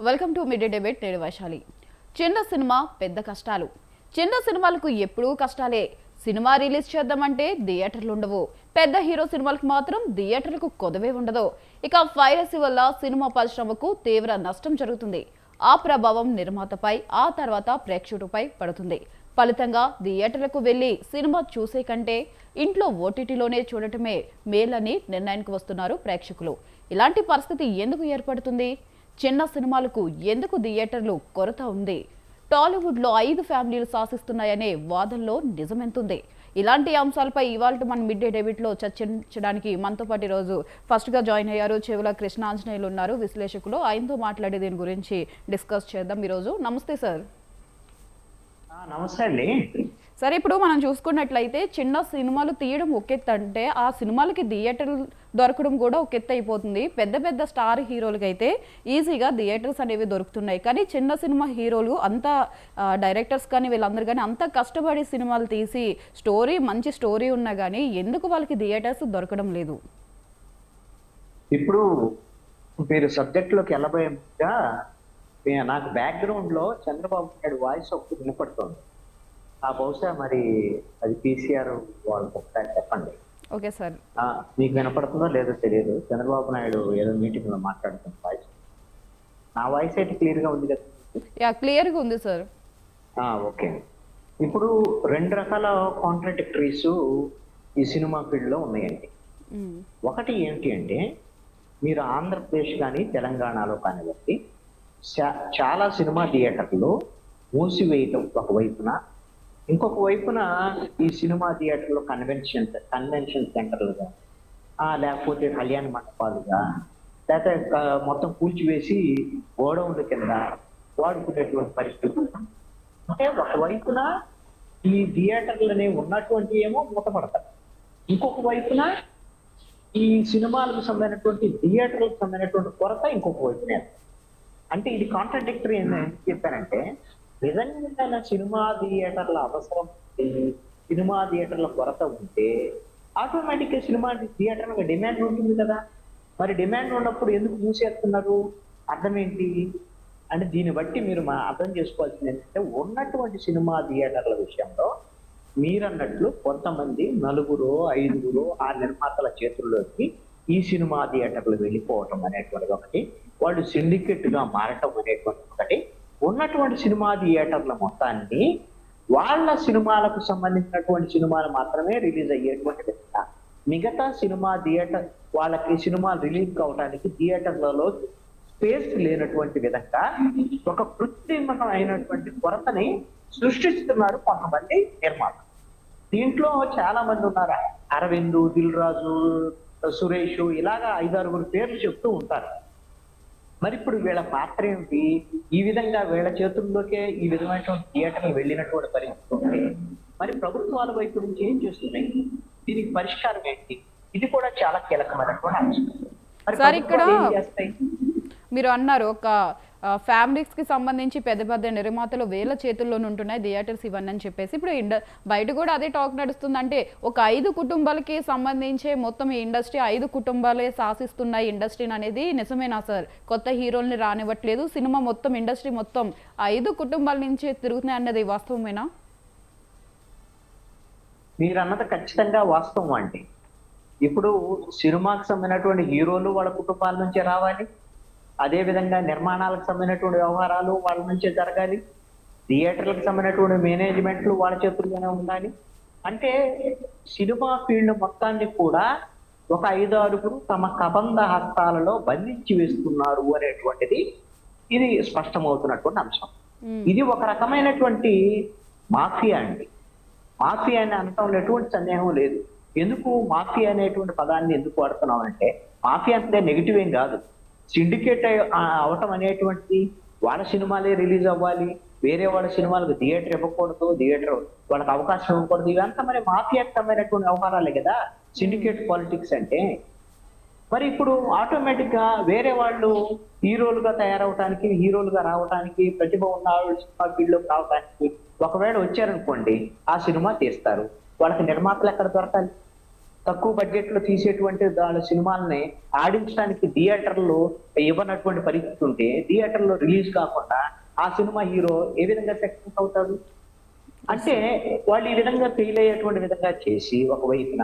Welcome to mid day debate. నేను వైశాలి. చిన్న cinema పెద్ద కష్టాలు. చిన్న సినిమాలకు ఎప్పుడూ కష్టాలే. సినిమా రిలీజ్ చేద్దామంటే థియేటర్లు ఉండవు. పెద్ద హీరో సినిమాలకు మాత్రం థియేటర్లకు కొదవే ఉండదు. ఇక వైరసీ వల్ల సినిమా పరిశ్రమకు తీవ్ర నష్టం జరుగుతుంది. ఆ ప్రభావం నిర్మాతపై, ఆ తర్వాత ప్రేక్షకుడిపై పడుతుంది. ఫలితంగా థియేటర్లకు వెళ్లి సినిమా చూసే కంటే ఇంట్లో ఓటీటీలోనే చూడటమే మేలని నిర్ణయానికి వస్తున్నారు ప్రేక్షకులు. ఇలాంటి పరిస్థితి ఎందుకు ఏర్పడుతుంది? చిన్న సినిమాలకు ఎందుకు థియేటర్లు కొరత ఉంది? టాలీవుడ్లో 5 ఫ్యామిలీలు శాసిస్తున్నాయనే వాదనలో నిజమెంతుంది? ఇలాంటి అంశాలపై ఇవాళ మన మిడ్ డే డెబిట్లో చర్చించడానికి మనతో పాటు ఈరోజు ఫస్ట్గా జాయిన్ అయ్యారు చెవుల కృష్ణాంజనేయులు ఉన్నారు, విశ్లేషకులు. ఆయనతో మాట్లాడే దీని గురించి డిస్కస్ చేద్దాం ఈరోజు. నమస్తే సార్. నమస్తే అండి. సరే, ఇప్పుడు మనం చూసుకున్నట్లయితే చిన్న సినిమాలు తీయడం ఒక ఎత్తు అంటే ఆ సినిమాలకి థియేటర్లు దొరకడం కూడా ఒక ఎత్తు అయిపోతుంది. పెద్ద పెద్ద స్టార్ హీరోలకి అయితే ఈజీగా థియేటర్స్ అనేవి దొరుకుతున్నాయి. కానీ చిన్న సినిమా హీరోలు అంత డైరెక్టర్స్ కానీ వీళ్ళందరూ కానీ అంత కష్టపడి సినిమాలు తీసి మంచి స్టోరీ ఉన్నా కానీ ఎందుకు వాళ్ళకి థియేటర్స్ దొరకడం లేదు? ఇప్పుడు మీరు సబ్జెక్ట్లోకి వెళ్ళబోయేగా నాకు బ్యాక్గ్రౌండ్ లో చంద్రబాబు నాయుడు వాయిస్ ఒకటి వినపడుతుంది. ఆ బహుశా మరి అది పీసీఆర్ వాళ్ళకి ఒకసారి చెప్పండి. Okay sir. మీకు వినపడుతుందో లేదో తెలియదు. చంద్రబాబు నాయుడు ఏదో మీటింగ్ లో మాట్లాడుతున్న వాయిస్, నా వాయిస్ అయితే క్లియర్ గా ఉంది కదా? యా, క్లియర్ గా ఉంది సార్. ఓకే. ఇప్పుడు 2 రకాల కాంట్రాడిక్టరీస్ ఈ సినిమా ఫీల్డ్ లో ఉన్నాయండి. ఒకటి ఏంటి అంటే, మీరు ఆంధ్రప్రదేశ్ కానీ తెలంగాణలో కానివ్వండి, చాలా సినిమా థియేటర్లు మూసివేయటం ఒకవైపున, ఇంకొక వైపున ఈ సినిమా థియేటర్లు కన్వెన్షన్ సెంటర్లుగా లేకపోతే కళ్యాణ మండపాలుగా లేకపోతే మొత్తం కూల్చివేసి గోడౌన్ల కింద వాడుకునేటువంటి పరిస్థితి. అంటే ఒకవైపున ఈ థియేటర్లనే ఉన్నటువంటి ఏమో మూతపడతారు, ఇంకొక వైపున ఈ సినిమాలకు సంబంధించినటువంటి థియేటర్లకు సంబంధించినటువంటి కొరత ఇంకొక వైపునే. అంటే ఇది కాంట్రాడిక్టరీ ఎందుకు చెప్పారంటే, నిజంగా సినిమా థియేటర్ల అవసరం, సినిమా థియేటర్ల కొరత ఉంటే ఆటోమేటిక్గా సినిమా థియేటర్లకు డిమాండ్ ఉంటుంది కదా. మరి డిమాండ్ ఉన్నప్పుడు ఎందుకు మూసేస్తున్నారు? అర్థం ఏంటి అంటే, దీన్ని బట్టి మీరు అర్థం చేసుకోవాల్సింది ఏంటంటే, ఉన్నటువంటి సినిమా థియేటర్ల విషయంలో మీరన్నట్లు కొంతమంది 4, 5 ఆ నిర్మాతల చేతుల్లోకి ఈ సినిమా థియేటర్లు వెళ్ళిపోవటం అనేటువంటిది ఒకటి, వాళ్ళు సిండికేట్ గా మారటం అనేటువంటిది ఒకటి, ఉన్నటువంటి సినిమా థియేటర్ల మొత్తాన్ని వాళ్ళ సినిమాలకు సంబంధించినటువంటి సినిమాలు మాత్రమే రిలీజ్ అయ్యేటువంటి విధంగా, మిగతా సినిమా థియేటర్ వాళ్ళకి సినిమాలు రిలీజ్ కావడానికి థియేటర్లలో స్పేస్ లేనటువంటి విధంగా ఒక కృత్రిమమైనటువంటి కొరతని సృష్టిస్తున్నారు కొంతమంది నిర్మాతలు. దీంట్లో చాలా మంది ఉన్నారు. అరవింద్, దిల్ రాజు, సురేష్, ఇలాగా 5-6 పేర్లు చెప్తూ ఉంటారు. మరి ఇప్పుడు వీళ్ళ పాత్ర ఏమిటి? ఈ విధంగా వీళ్ళ చేతుల్లోకే ఈ విధమైనటువంటి థియేటర్లు వెళ్ళినటువంటి పరిస్థితి ఉంది. మరి ప్రభుత్వాల వైపు నుంచి ఏం చేస్తున్నాయి? దీనికి పరిష్కారం ఏంటి? ఇది కూడా చాలా కీలకమైనటువంటి అంశం. మరి ఇక్కడ మీరు అన్నారు ఒక ఫ్యామిలీస్ కి సంబంధించి పెద్ద పెద్ద నిర్మాతలు వేల చేతుల్లోనే ఉంటున్నాయి థియేటర్స్ ఇవన్నీ అని చెప్పేసి ఇప్పుడు బయట కూడా అదే టాక్ నడుస్తుంది. అంటే ఒక 5 కుటుంబాలకి సంబంధించే మొత్తం ఈ ఇండస్ట్రీ 5 కుటుంబాలే శాసిస్తున్నాయి ఇండస్ట్రీని అనేది నిజమేనా సార్? కొత్త హీరోల్ని రానివ్వట్లేదు, సినిమా మొత్తం ఇండస్ట్రీ మొత్తం 5 కుటుంబాల నుంచి తిరుగుతున్నాయి అన్నది వాస్తవమేనా? మీరు అన్నది ఖచ్చితంగా వాస్తవం అండి. ఇప్పుడు సినిమాకి సంబంధించినటువంటి హీరోలు వాళ్ళ కుటుంబాల నుంచే రావాలి, అదే విధంగా నిర్మాణాలకు సంబంధించినటువంటి వ్యవహారాలు వాళ్ళ నుంచే జరగాలి, థియేటర్లకు సంబంధించినటువంటి మేనేజ్మెంట్లు వాళ్ళ చేతుల్లోనే ఉండాలి. అంటే సినిమా ఫీల్డ్ మొత్తాన్ని కూడా ఒక 5-6 తమ కబంధ హస్తాలలో బంధించి వేస్తున్నారు అనేటువంటిది ఇది స్పష్టమవుతున్నటువంటి అంశం. ఇది ఒక రకమైనటువంటి మాఫియా అండి. మాఫియా అని అనటంలో ఎటువంటి సందేహం లేదు. ఎందుకు మాఫియా అనేటువంటి పదాన్ని ఎందుకు వాడుతున్నాం అంటే, మాఫియా అంటే నెగిటివ్ ఏం కాదు. సిండికేట్ అవటం అనేటువంటి, వాళ్ళ సినిమాలే రిలీజ్ అవ్వాలి, వేరే వాళ్ళ సినిమాలకు థియేటర్ ఇవ్వకూడదు, థియేటర్ వాళ్ళకి అవకాశం ఇవ్వకూడదు, ఇవంతా మరి మాఫియాకరమైనటువంటి వ్యవహారాలే కదా సిండికేట్ పాలిటిక్స్ అంటే. మరి ఇప్పుడు ఆటోమేటిక్ గా వేరే వాళ్ళు హీరోలుగా తయారవటానికి, హీరోలుగా రావటానికి, ప్రతిభ ఉన్న సినిమా ఫీల్డ్ లోకి రావడానికి ఒకవేళ వచ్చారనుకోండి, ఆ సినిమా తీస్తారు. వాళ్ళకి నిర్మాతలు ఎక్కడ దొరకాలి? తక్కువ బడ్జెట్ లో తీసేటువంటి వాళ్ళ సినిమాల్ని ఆడించడానికి థియేటర్లు ఇవ్వనటువంటి పరిస్థితి ఉంటే థియేటర్లో రిలీజ్ కాకుండా ఆ సినిమా హీరో ఏ విధంగా సక్సెస్ అవుతాడు? అంటే వాళ్ళు ఈ విధంగా ఫెయిల్ అయ్యేటువంటి విధంగా చేసి ఒకవైపున,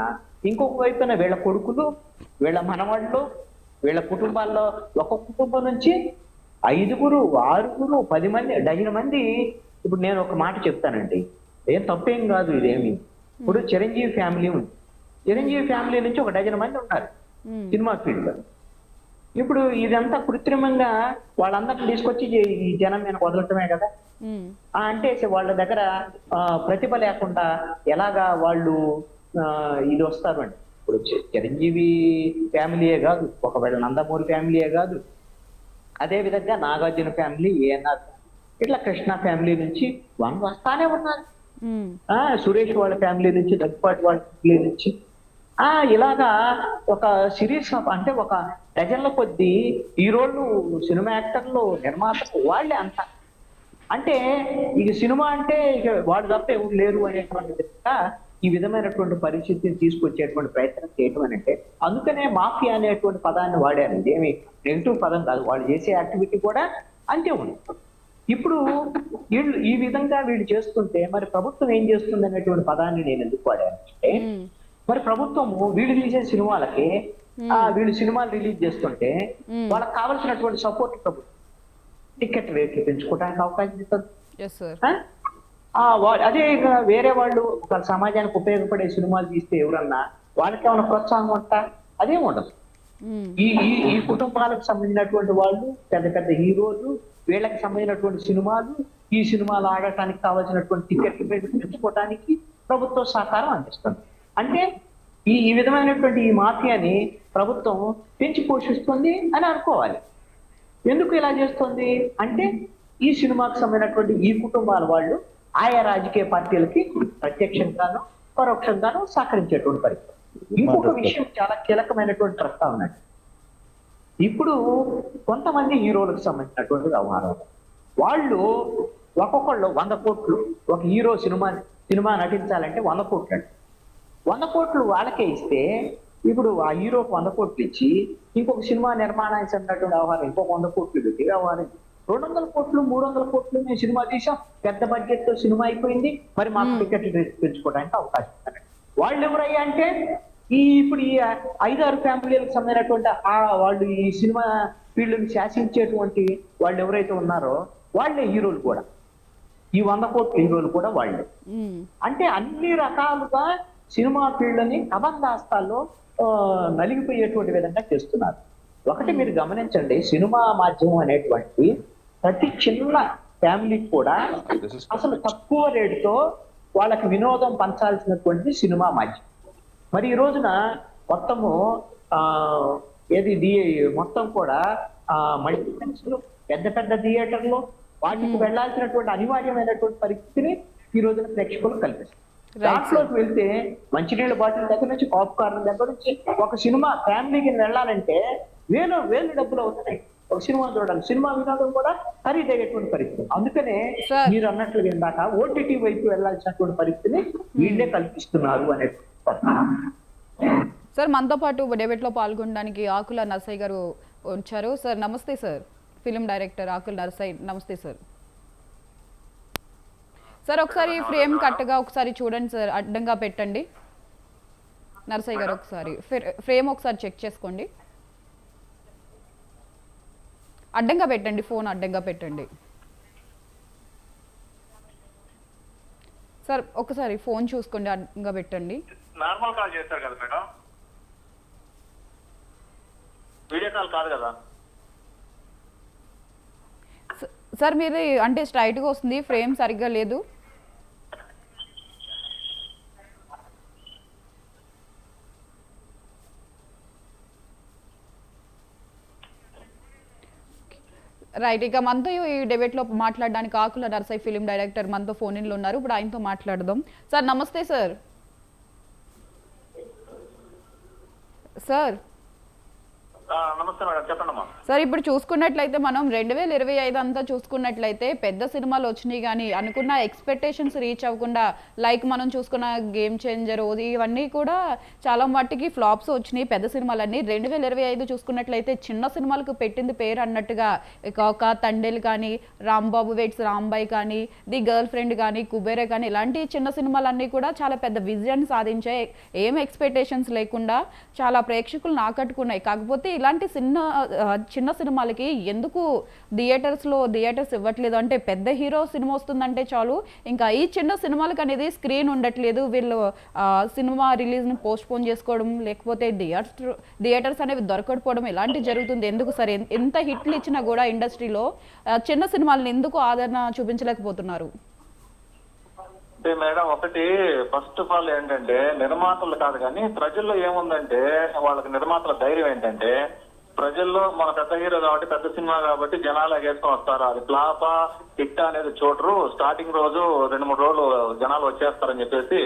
ఇంకొక వైపున వీళ్ళ కొడుకులు, వీళ్ళ మనవాళ్ళు, వీళ్ళ కుటుంబాల్లో ఒక కుటుంబం నుంచి 5, 6, 10 మంది, డజన్ మంది. ఇప్పుడు నేను ఒక మాట చెప్తానండి, ఏం తప్పేం కాదు ఇదేమి. ఇప్పుడు చిరంజీవి ఫ్యామిలీ ఉంది, చిరంజీవి ఫ్యామిలీ నుంచి ఒక డజన్ మంది ఉన్నారు సినిమా ఫీల్డ్ లో. ఇప్పుడు ఇదంతా కృత్రిమంగా వాళ్ళందరిని తీసుకొచ్చి ఈ జనం మీద వదలటమే కదా. అంటే వాళ్ళ దగ్గర ప్రతిభ లేకుండా ఎలాగా వాళ్ళు ఇది వస్తారు అండి. ఇప్పుడు చిరంజీవి ఫ్యామిలీయే కాదు, ఒకవేళ నందమూరి ఫ్యామిలీయే కాదు, అదే విధంగా నాగార్జున ఫ్యామిలీ, ఏఎన్ఆర్, ఇట్లా కృష్ణ ఫ్యామిలీ నుంచి వాళ్ళు వస్తానే ఉన్నారు. సురేష్ వాళ్ళ ఫ్యామిలీ నుంచి, దగ్గుపాటి వాళ్ళ ఫ్యామిలీ నుంచి, ఇలాగా ఒక సిరీస్ ఆఫ్, అంటే ఒక డజన్ల కొద్దీ హీరోలు, సినిమా యాక్టర్లు, నిర్మాతలు వాళ్ళే అంత. అంటే ఇక సినిమా అంటే ఇక వాడు తప్ప ఎవరు లేరు అనేటువంటి విధంగా ఈ విధమైనటువంటి పరిస్థితిని తీసుకొచ్చేటువంటి ప్రయత్నం చేయటం అని అంటే, అందుకనే మాఫియా అనేటువంటి పదాన్ని వాడారు. ఏమి నెగిటివ్ పదం కాదు, వాళ్ళు చేసే యాక్టివిటీ కూడా అంతే ఉంది. ఇప్పుడు వీళ్ళు ఈ విధంగా వీళ్ళు చేస్తుంటే మరి ప్రభుత్వం ఏం చేస్తుంది అనేటువంటి పదాన్ని నేను ఎందుకు వాడాను అంటే, మరి ప్రభుత్వము వీళ్ళు తీసే సినిమాలకి వీళ్ళు సినిమాలు రిలీజ్ చేస్తుంటే వాళ్ళకి కావాల్సినటువంటి సపోర్ట్ ప్రభుత్వం టికెట్ రేట్లు పెంచుకోవడానికి అవకాశం ఇస్తుంది. అదే వేరే వాళ్ళు ఒక సమాజానికి ఉపయోగపడే సినిమాలు తీస్తే ఎవరన్నా వాళ్ళకి ఏమైనా ప్రోత్సాహం ఉంటా? అదేం ఉండదు. ఈ ఈ కుటుంబాలకు సంబంధించినటువంటి వాళ్ళు, పెద్ద పెద్ద హీరోలు, వీళ్ళకి సంబంధించినటువంటి సినిమాలు, ఈ సినిమాలు ఆడటానికి కావాల్సినటువంటి టికెట్లు పెంచుకోవడానికి ప్రభుత్వం సహకారం అందిస్తుంది. అంటే ఈ విధమైనటువంటి ఈ మాఫియాని ప్రభుత్వం పెంచి పోషిస్తుంది అని అనుకోవాలి. ఎందుకు ఇలా చేస్తుంది అంటే, ఈ సినిమాకు సంబంధించినటువంటి ఈ కుటుంబాల వాళ్ళు ఆయా రాజకీయ పార్టీలకి ప్రత్యక్షంగాను పరోక్షంగాను సహకరించేటువంటి పరిస్థితి. ఇంకొక విషయం చాలా కీలకమైనటువంటి ప్రస్తావన. ఇప్పుడు కొంతమంది హీరోలకు సంబంధించినటువంటి వ్యవహారాలు, వాళ్ళు ఒక్కొక్కళ్ళు 100 కోట్లు, ఒక హీరో సినిమా నటించాలంటే 100 కోట్లు అండి. 100 కోట్లు వాళ్ళకే ఇస్తే, ఇప్పుడు ఆ హీరోకి 100 కోట్లు ఇచ్చి ఇంకొక సినిమా నిర్మాణానికి సంబంధించిన వ్యవహారం ఇంకొక 100 కోట్లు పెట్టి వ్యవహారం 200 కోట్లు, 300 కోట్లు మేము సినిమా తీసాం, పెద్ద బడ్జెట్ తో సినిమా అయిపోయింది, మరి మాకు టికెట్లు పెంచుకోవడానికి అవకాశం ఉంది. వాళ్ళు ఎవరయ్యా అంటే, ఇప్పుడు ఈ 5-6 ఫ్యామిలీలకు సంబంధించినటువంటి వాళ్ళు ఈ సినిమా ఫీల్డ్ని శాసించేటువంటి వాళ్ళు ఎవరైతే ఉన్నారో వాళ్ళే హీరోలు కూడా, ఈ 100 కోట్ల హీరోలు కూడా వాళ్ళే. అంటే అన్ని రకాలుగా సినిమా ఫీల్డ్ని కబంధాస్తాల్లో నలిగిపోయేటువంటి విధంగా చేస్తున్నారు. ఒకటి మీరు గమనించండి, సినిమా మాధ్యమం అనేటువంటి ప్రతి చిన్న ఫ్యామిలీకి కూడా అసలు తక్కువ రేటుతో వాళ్ళకి వినోదం పంచాల్సినటువంటి సినిమా మాధ్యమం. మరి ఈ రోజున మొత్తము మొత్తం కూడా మల్టీప్లెక్స్లు, పెద్ద పెద్ద థియేటర్లు, వాటికి వెళ్లాల్సినటువంటి అనివార్యమైనటువంటి పరిస్థితిని ఈ రోజున ప్రేక్షకులు కల్పిస్తారు. దాంట్లోకి వెళ్తే మంచినీళ్ళ బాటిల్ దగ్గర నుంచి, పాప్కార్న్ దగ్గర నుంచి, ఒక సినిమా ఫ్యామిలీకి వెళ్ళాలంటే వేలు డబ్బులు అవుతున్నాయి ఒక సినిమా చూడాలి. సినిమా వినోదం కూడా ఖరీదయ్యేటువంటి పరిస్థితి. అందుకనే మీరు అన్నట్లు ఇందాక ఓటీటీ వైపు వెళ్లాల్సినటువంటి పరిస్థితిని వీళ్ళే కల్పిస్తున్నారు అనేటువంటి. సార్, మనతో పాటు డిబేట్ లో పాల్గొనడానికి ఆకుల నరసయ్య గారు వచ్చారు. సార్ నమస్తే సార్, ఫిలిం డైరెక్టర్ ఆకుల నరసయ్య. నమస్తే సార్. సార్ ఒకసారి ఫ్రేమ్ కరెక్ట్గా ఒకసారి చూడండి సార్, అడ్డంగా పెట్టండి నరసయ్య గారు. ఒకసారి ఫ్రేమ్ ఒకసారి చెక్ చేసుకోండి, అడ్డంగా పెట్టండి, ఫోన్ అడ్డంగా పెట్టండి సార్. ఒకసారి ఫోన్ చూసుకోండి, అడ్డంగా పెట్టండి. నార్మల్ కాల్ చేస్తారు కదా మేడం, వీడియో కాల్ కాదు కదా సార్. మీరు అంటే స్ట్రైట్గా వస్తుంది, ఫ్రేమ్ సరిగ్గా లేదు. రైట్, ఇక మనతో ఈ డిబేట్లో మాట్లాడడానికి ఆకుల నరసయ్య ఫిలిం డైరెక్టర్ మనతో ఫోన్ ఇన్లో ఉన్నారు. ఇప్పుడు ఆయనతో మాట్లాడదాం. సార్ నమస్తే సార్. సార్ నమస్తే మేడం, చెప్పండమ్మా. సార్ ఇప్పుడు చూసుకున్నట్లయితే మనం 2025 అంతా చూసుకున్నట్లయితే పెద్ద సినిమాలు వచ్చినాయి కానీ అనుకున్న ఎక్స్పెక్టేషన్స్ రీచ్ అవ్వకుండా లైక్ మనం చూసుకున్న గేమ్ చేంజర్ ఇవన్నీ కూడా చాలా మట్టికి ఫ్లాప్స్ వచ్చినాయి పెద్ద సినిమాలన్నీ. 2025 చూసుకున్నట్లయితే చిన్న సినిమాలకు పెట్టింది పేరు అన్నట్టుగా ఒక తండేల్ కానీ, రాంబాబు వెయిట్స్ రాంబాయ్ కానీ, ది గర్ల్ ఫ్రెండ్ కానీ, కుబేరే కానీ ఇలాంటి చిన్న సినిమాలన్నీ కూడా చాలా పెద్ద విజయాన్ని సాధించే, ఏం ఎక్స్పెక్టేషన్స్ లేకుండా చాలా ప్రేక్షకులు ఆకట్టుకున్నాయి. కాకపోతే ఇలాంటి చిన్న సినిమాలకి ఎందుకు థియేటర్స్ ఇవ్వట్లేదు అంటే పెద్ద హీరో సినిమా వస్తుందంటే చాలు, ఇంకా ఈ చిన్న సినిమాలకు అనేది స్క్రీన్ ఉండట్లేదు, వీళ్ళు సినిమా రిలీజ్ని పోస్ట్ పోన్ చేసుకోవడం లేకపోతే థియేటర్స్ అనేవి దొరకకపోవడం ఇలాంటివి జరుగుతుంది. ఎందుకు సరే ఎంత హిట్లు ఇచ్చినా కూడా ఇండస్ట్రీలో చిన్న సినిమాలను ఎందుకు ఆదరణ చూపించలేకపోతున్నారు? అంటే మేడం, ఒకటి ఫస్ట్ ఆఫ్ ఆల్ ఏంటంటే నిర్మాతలు కాదు కానీ ప్రజల్లో ఏముందంటే వాళ్ళకి నిర్మాతల ధైర్యం ఏంటంటే ప్రజల్లో మన పెద్ద హీరో కాబట్టి పెద్ద సినిమా కాబట్టి జనాలు వేసుకొని వస్తారు. అది ఫ్లాపా హిట్ అనేది చూడరు. స్టార్టింగ్ రోజు 2-3 రోజులు జనాలు వచ్చేస్తారని చెప్పేసి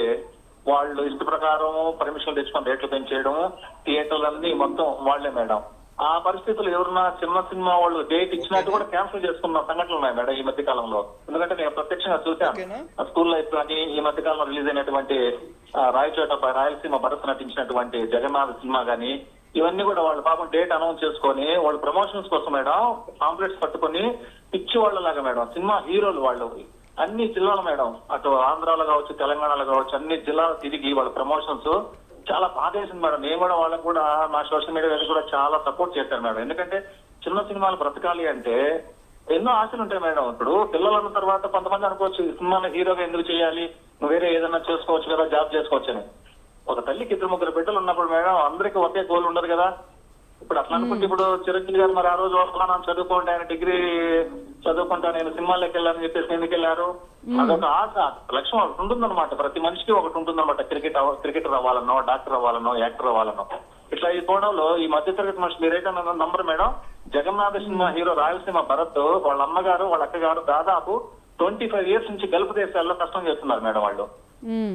వాళ్ళు ఇష్ట ప్రకారం పర్మిషన్ తెచ్చుకొని రేట్లు పెంచేయడం, థియేటర్లన్నీ మొత్తం వాళ్లే మేడం. ఆ పరిస్థితులు ఎవరన్నా చిన్న సినిమా వాళ్ళు డేట్ ఇచ్చినట్టు కూడా క్యాన్సిల్ చేసుకున్న సంఘటనలు ఉన్నాయి మేడం ఈ మధ్య కాలంలో. ఎందుకంటే నేను ప్రత్యక్షంగా చూశాను. స్కూల్ లైఫ్ కానీ ఈ మధ్య కాలంలో రిలీజ్ అయినటువంటి రాయలసీమ భరత్ నటించినటువంటి జగన్నాథ్ సినిమా కానీ ఇవన్నీ కూడా వాళ్ళు పాపం డేట్ అనౌన్స్ చేసుకొని వాళ్ళు ప్రమోషన్స్ కోసం మేడం కాంప్లెక్స్ పట్టుకొని పిచ్చి వాళ్ళలాగా మేడం సినిమా హీరోలు వాళ్ళు అన్ని జిల్లాలు మేడం, అటు ఆంధ్రాలో కావచ్చు, తెలంగాణలో కావచ్చు, అన్ని జిల్లాలు తిరిగి వాళ్ళ ప్రమోషన్స్ చాలా బాధేసింది మేడం. నేను కూడా వాళ్ళకి కూడా నా సోషల్ మీడియా కూడా చాలా సపోర్ట్ చేశాను మేడం. ఎందుకంటే చిన్న సినిమాలు బ్రతకాలి అంటే ఎన్నో ఆశలు ఉంటాయి మేడం. ఇప్పుడు పిల్లలు అన్న తర్వాత కొంతమంది అనుకోవచ్చు సినిమాని హీరోగా ఎందుకు చేయాలి, నువ్వు వేరే ఏదైనా చేసుకోవచ్చు కదా, జాబ్ చేసుకోవచ్చు అని. ఒక తల్లికి 2-3 బిడ్డలు ఉన్నప్పుడు మేడం అందరికీ ఒకే గోల్ ఉండదు కదా. ఇప్పుడు అట్లా అనుకుంటే ఇప్పుడు చిరంజీవి గారు మరి ఆ రోజు చదువుకోండి, ఆయన డిగ్రీ చదువుకుంటా నేను సినిమాల్లోకి వెళ్ళాలని చెప్పేసి ఎందుకు వెళ్ళారు? అదొక ఆశ, లక్ష్యం ఒకటి ఉంటుందన్నమాట. ప్రతి మనిషికి ఒకటి ఉంటుందన్నమాట. క్రికెటర్ అవ్వాలనో, డాక్టర్ అవ్వాలనో, యాక్టర్ అవ్వాలనో. ఇట్లా ఈ కోణంలో ఈ మధ్యతరగతి మనిషి మీరైతే number madam, Jagannatha cinema hero Rayalaseema Bharat వాళ్ళ అమ్మగారు వాళ్ళ అక్కగారు దాదాపు 25 years నుంచి గల్ఫ్ దేశాల్లో కష్టం చేస్తున్నారు మేడం. వాళ్ళు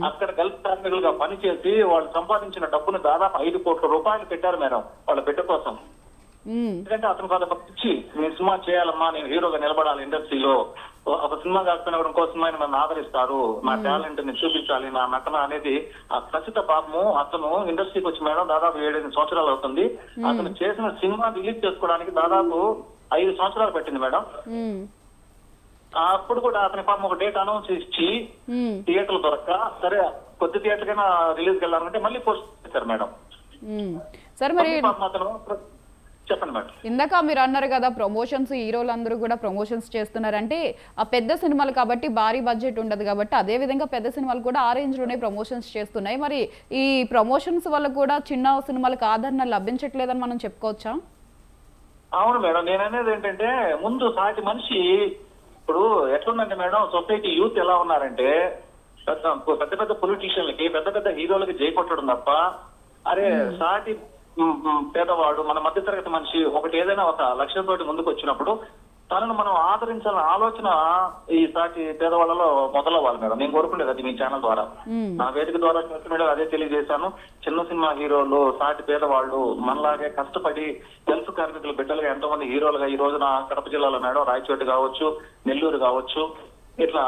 అక్కడ గల్ఫ్ కార్మికులుగా పనిచేసి వాళ్ళు సంపాదించిన డబ్బును దాదాపు 5 కోట్ల రూపాయలు పెట్టారు మేడం వాళ్ళ బిడ్డ కోసం. ఎందుకంటే అతను కాదు పిచ్చి, నేను సినిమా చేయాలమ్మా, నేను హీరోగా నిలబడాలి ఇండస్ట్రీలో, ఒక సినిమా కాకపోయినా కూడా ఇంకో సినిమా నన్ను ఆదరిస్తారు, నా టాలెంట్ ని చూపించాలి, నా నటన అనేది ఆ ఖచ్చిత పాపము. అతను ఇండస్ట్రీకి వచ్చి మేడం దాదాపు 7-8 సంవత్సరాలు అవుతుంది. అతను చేసిన సినిమా రిలీజ్ చేసుకోవడానికి దాదాపు 5 సంవత్సరాలు పట్టింది మేడం. అప్పుడు కూడా అతని పాపం ఒక డేట్ అనౌన్స్ ఇచ్చి థియేటర్లు దొరక్క సరే కొద్ది థియేటర్కైనా రిలీజ్కి వెళ్ళాలంటే మళ్ళీ పోస్ట్ చేశారు మేడం. సార్ మరి చెప్పండి మేడం, ఇందాక మీరు అన్నారు కదా ప్రమోషన్స్, హీరోలందరూ కూడా ప్రమోషన్స్ చేస్తున్నారంటే ఆ పెద్ద సినిమాలు కాబట్టి భారీ బడ్జెట్ ఉండదు కాబట్టి అదే విధంగా పెద్ద సినిమాలు కూడా ఆ రేంజ్ లోనే ప్రమోషన్స్ చేస్తున్నాయి. మరి ఈ ప్రమోషన్స్ వల్ల కూడా చిన్న సినిమాలకు ఆదరణ లభించట్లేదని మనం చెప్పుకోవచ్చా? అవును మేడం, నేను అనేది ఏంటంటే ముందు సాటి మనిషి ఇప్పుడు ఎట్లుందంటే మేడం సొసైటీ యూత్ ఎలా ఉన్నారంటే పెద్ద పెద్ద పొలిటీషియన్లకి పెద్ద పెద్ద హీరోలకి జై కొట్టడం తప్ప అరే సాటి పేదవాడు మన మధ్యతరగతి మనిషి ఒకటి ఏదైనా ఒక లక్ష్యంతో ముందుకు వచ్చినప్పుడు తనను మనం ఆదరించాలన్న ఆలోచన ఈ సాటి పేదవాళ్ళలో మొదలవ్వాలి మేడం. నేను కోరుకునేది అది మీ ఛానల్ ద్వారా, నా వేదిక ద్వారా సోషల్ మీడియా అదే తెలియజేశాను. చిన్న సినిమా హీరోలు, సాటి పేదవాళ్ళు మనలాగే కష్టపడి గల్ఫ్ కార్మికుల బిడ్డలుగా ఎంతో మంది హీరోలుగా ఈ రోజున కడప జిల్లాలో మేడం రాయచోటి కావచ్చు, నెల్లూరు కావచ్చు, ఇట్లా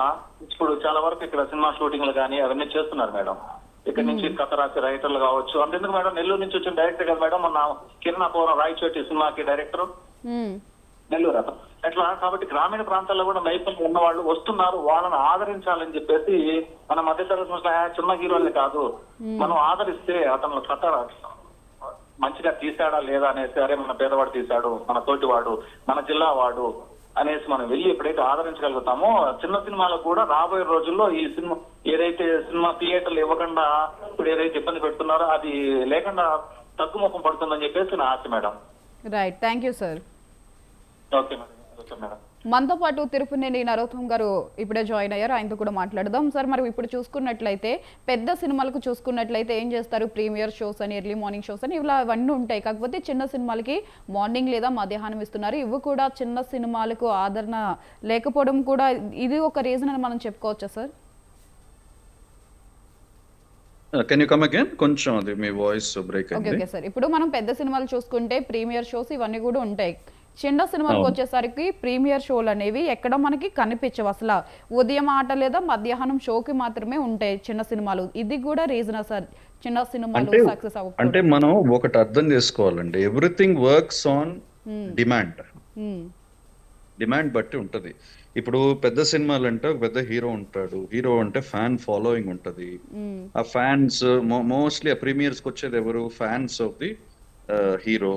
ఇప్పుడు చాలా వరకు ఇక్కడ సినిమా షూటింగ్లు కానీ అవన్నీ చేస్తున్నారు మేడం. ఇక్కడ నుంచి కథ రాసే రైటర్లు కావచ్చు. అంతెందుకు మేడం నెల్లూరు నుంచి వచ్చిన డైరెక్టర్ కదా మేడం మొన్న కిరణాపురం రాయచోటి సినిమాకి డైరెక్టర్ నెల్లూరు అతను. ఎట్లా కాబట్టి గ్రామీణ ప్రాంతాల్లో కూడా నైపుణ్యం ఉన్న వాళ్ళు వస్తున్నారు, వాళ్ళని ఆదరించాలని చెప్పేసి మన మధ్యతరగతి చిన్న హీరోల్ని కాదు మనం ఆదరిస్తే అతను కథ మంచిగా తీసాడా లేదా అనేసి అరే మన పేదవాడు తీశాడు, మన తోటివాడు, మన జిల్లా వాడు అనేసి మనం వెళ్ళి ఎప్పుడైతే ఆదరించగలుగుతామో చిన్న సినిమాలకు కూడా రాబోయే రోజుల్లో ఈ సినిమా ఏదైతే సినిమా థియేటర్లు ఇవ్వకుండా ఇప్పుడు ఏదైతే ఇబ్బంది పెడుతున్నారో అది లేకుండా తగ్గుముఖం పడుతుందని చెప్పేసి నా ఆశ మేడం. Right, thank you sir. Okay madam, okay madam. మనతో పాటు తిరుపతినేని నరోత్తం గారు ఇప్పుడే జాయిన్ అయ్యారు, ఆయనతో కూడా మాట్లాడదాం. సార్ మరి ఇప్పుడు చూసుకున్నట్లయితే పెద్ద సినిమాలకు చూసుకున్నట్లయితే ఏం చేస్తారు, ప్రీమియర్ షోస్ అని, ఎర్లీ మార్నింగ్ షోస్ అని ఇలా అవన్నీ ఉంటాయి. కాకపోతే చిన్న సినిమాలకి మార్నింగ్ లేదా మధ్యాహ్నం ఇస్తున్నారు. ఇవి కూడా చిన్న సినిమాలకు ఆదరణ లేకపోవడం కూడా ఇది ఒక రీజన్ అని మనం చెప్పుకోవచ్చా sir? Can you come again? కొంచెం అది మీ వాయిస్ బ్రేక్ ఓకే అయింది. Okay sir. ఇప్పుడు మనం పెద్ద సినిమాలు చూసుకుంటే ప్రీమియర్ షోస్ ఇవన్నీ కూడా ఉంటాయి. చిన్న సినిమాలకు అవును. వచ్చేసరికి ప్రీమియర్ షోలు అనేవి ఎక్కడ మనకి కనిపించవు అసలు. ఉదయం ఆట లేదా మధ్యాహ్నం షోకి మాత్రమే ఉంటాయి చిన్న సినిమాలు. ఇది కూడా రీజనా సార్ చిన్న సినిమాలు అంటే సక్సెస్ అంటే అవ్వకపోవడం? మనం ఒకటి అర్థం చేసుకోవాలండి. Everything works on demand. Hmm. Demand బట్టి ఉంటది. ఇప్పుడు పెద్ద సినిమాలు అంటే ఒక పెద్ద హీరో ఉంటాడు. హీరో అంటే ఫ్యాన్ ఫాలోయింగ్ ఉంటది. మ్మ్. ఆ ఫ్యాన్స్ మోస్ట్లీ ఆ ప్రీమియర్స్ కి వచ్చేది ఎవరు? Fans of the hero.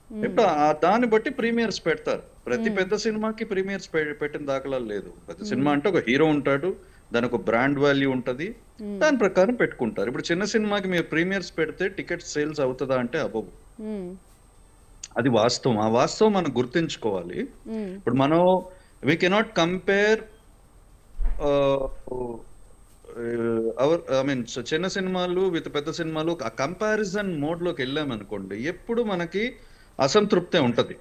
ఇప్పుడు దాన్ని బట్టి ప్రీమియర్స్ పెడతారు. ప్రతి పెద్ద సినిమాకి ప్రీమియర్స్ పెట్టిన దాఖలాలు లేదు. పెద్ద సినిమా అంటే ఒక హీరో ఉంటాడు, దానికి ఒక బ్రాండ్ వాల్యూ ఉంటది, దాని ప్రకారం పెట్టుకుంటారు. ఇప్పుడు చిన్న సినిమాకి మీరు ప్రీమియర్స్ పెడితే టికెట్ సేల్స్ అవుతుందా అంటే అవ్వవు. మ్మ్. అది వాస్తవం. ఆ వాస్తవం మనం గుర్తించుకోవాలి. మ్మ్. ఇప్పుడు మనం we cannot compare our I mean చిన్న సినిమాలు విత్ పెద్ద సినిమాలు. ఆ కంపారిజన్ మోడ్ లోకి వెళ్ళామనుకోండి, ఎప్పుడు మనకి అసంతృప్తే ఉంటది.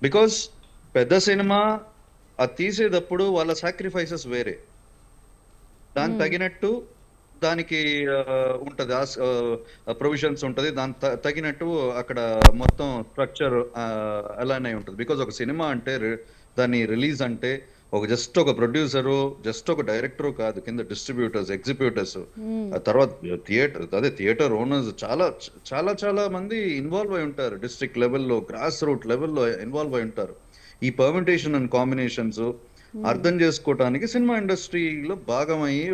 బికాస్ పెద్ద సినిమా అది తీసేటప్పుడు వాళ్ళ సాక్రిఫైసెస్ వేరే, దానికి తగినట్టు దానికి ఉంటది, ప్రొవిజన్స్ ఉంటది, దాని తగినట్టు అక్కడ మొత్తం స్ట్రక్చర్ అలానే ఉంటది. బికాజ్ ఒక సినిమా అంటే దాని రిలీజ్ అంటే జస్ట్ ఒక ప్రొడ్యూసరు, జస్ట్ ఒక డైరెక్టరు కాదు, కింద డిస్ట్రిబ్యూటర్స్, ఎగ్జిబ్యూటర్స్, ఆ తర్వాత థియేటర్ ఓనర్స్, చాలా చాలా చాలా మంది ఇన్వాల్వ్ అయి ఉంటారు. డిస్ట్రిక్ట్ లెవెల్లో, గ్రాస్ రూట్ లెవెల్లో ఇన్వాల్వ్ అయి ఉంటారు. ఈ పర్మిటేషన్ అండ్ కాంబినేషన్స్ అర్థం చేసుకోవటానికి సినిమా ఇండస్ట్రీలో భాగమయ్యి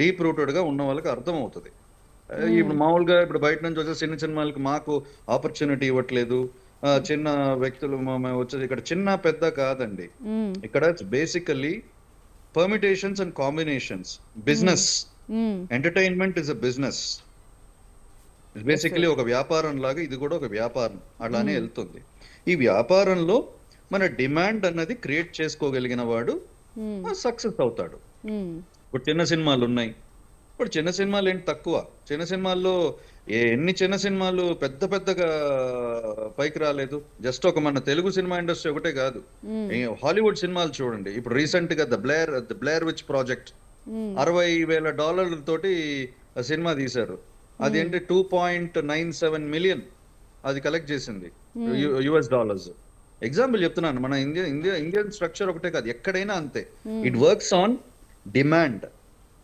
డీప్ రూటెడ్ గా ఉన్న వాళ్ళకి అర్థం అవుతుంది. ఇప్పుడు మామూలుగా ఇప్పుడు బయట నుంచి వచ్చే చిన్న సినిమాలకి మాకు ఆపర్చునిటీ ఇవ్వట్లేదు, చిన్న వ్యక్తులు వచ్చేది. ఇక్కడ చిన్న పెద్ద కాదండి. మ్మ్. ఇక్కడ basically permutations and combinations. Business, hmm. Entertainment is a business. Basically ఒక వ్యాపారం లాగా ఇది కూడా ఒక వ్యాపారం, అలానే వెళ్తుంది. ఈ వ్యాపారంలో మన డిమాండ్ అన్నది క్రియేట్ చేసుకోగలిగిన వాడు సక్సెస్ అవుతాడు. మ్మ్. ఇప్పుడు చిన్న సినిమాలు ఉన్నాయి. ఇప్పుడు చిన్న సినిమాలు ఏంటి తక్కువ? చిన్న సినిమాల్లో ఎన్ని చిన్న సినిమాలు పెద్ద పెద్దగా పైకి రాలేదు. జస్ట్ ఒక మన తెలుగు సినిమా ఇండస్ట్రీ ఒకటే కాదు, హాలీవుడ్ సినిమాలు చూడండి. ఇప్పుడు రీసెంట్ గా ద బ్లేర్ విచ్ ప్రాజెక్ట్ $60,000 తోటి సినిమా తీశారు. అది ఏంటి 2.97 మిలియన్ అది కలెక్ట్ చేసింది US$. ఎగ్జాంపుల్ చెప్తున్నాను. మన ఇండియన్ స్ట్రక్చర్ ఒకటే కాదు, ఎక్కడైనా అంతే. It works on demand.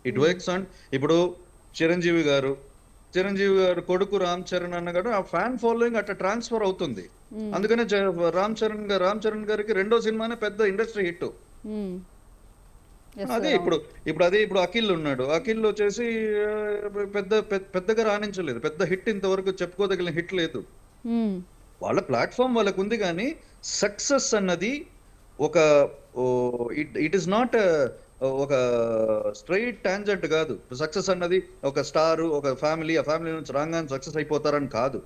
It works on. ఇప్పుడు చిరంజీవి గారు కొడుకు రామ్ చరణ్ అన్న గారు ఆ ఫ్యాన్ ఫాలోయింగ్ అట్లా ట్రాన్స్ఫర్ అవుతుంది. అందుకనే రామ్ చరణ్ గారికి రెండో సినిమానే పెద్ద ఇండస్ట్రీ హిట్. మ్మ్. Yes, అదే sir. ఇప్పుడు అఖిల్ ఉన్నాడు. అఖిల్ వచ్చేసి పెద్దగా రాణించలేదు, పెద్ద హిట్ ఇంతవరకు చెప్పుకోదగిన హిట్ లేదు. మ్మ్. వాళ్ళ ప్లాట్ఫామ్ వాళ్ళకు ఉంది, కానీ సక్సెస్ అన్నది ఒక ఇట్ ఈస్ నాట్ ఒక స్ట్రైట్ టాంజెంట్ కాదు. సక్సెస్ అన్నది ఒక స్టార్, ఒక ఫ్యామిలీ, ఆ ఫ్యామిలీ నుంచి రాగానే సక్సెస్ అయిపోతారని కాదు.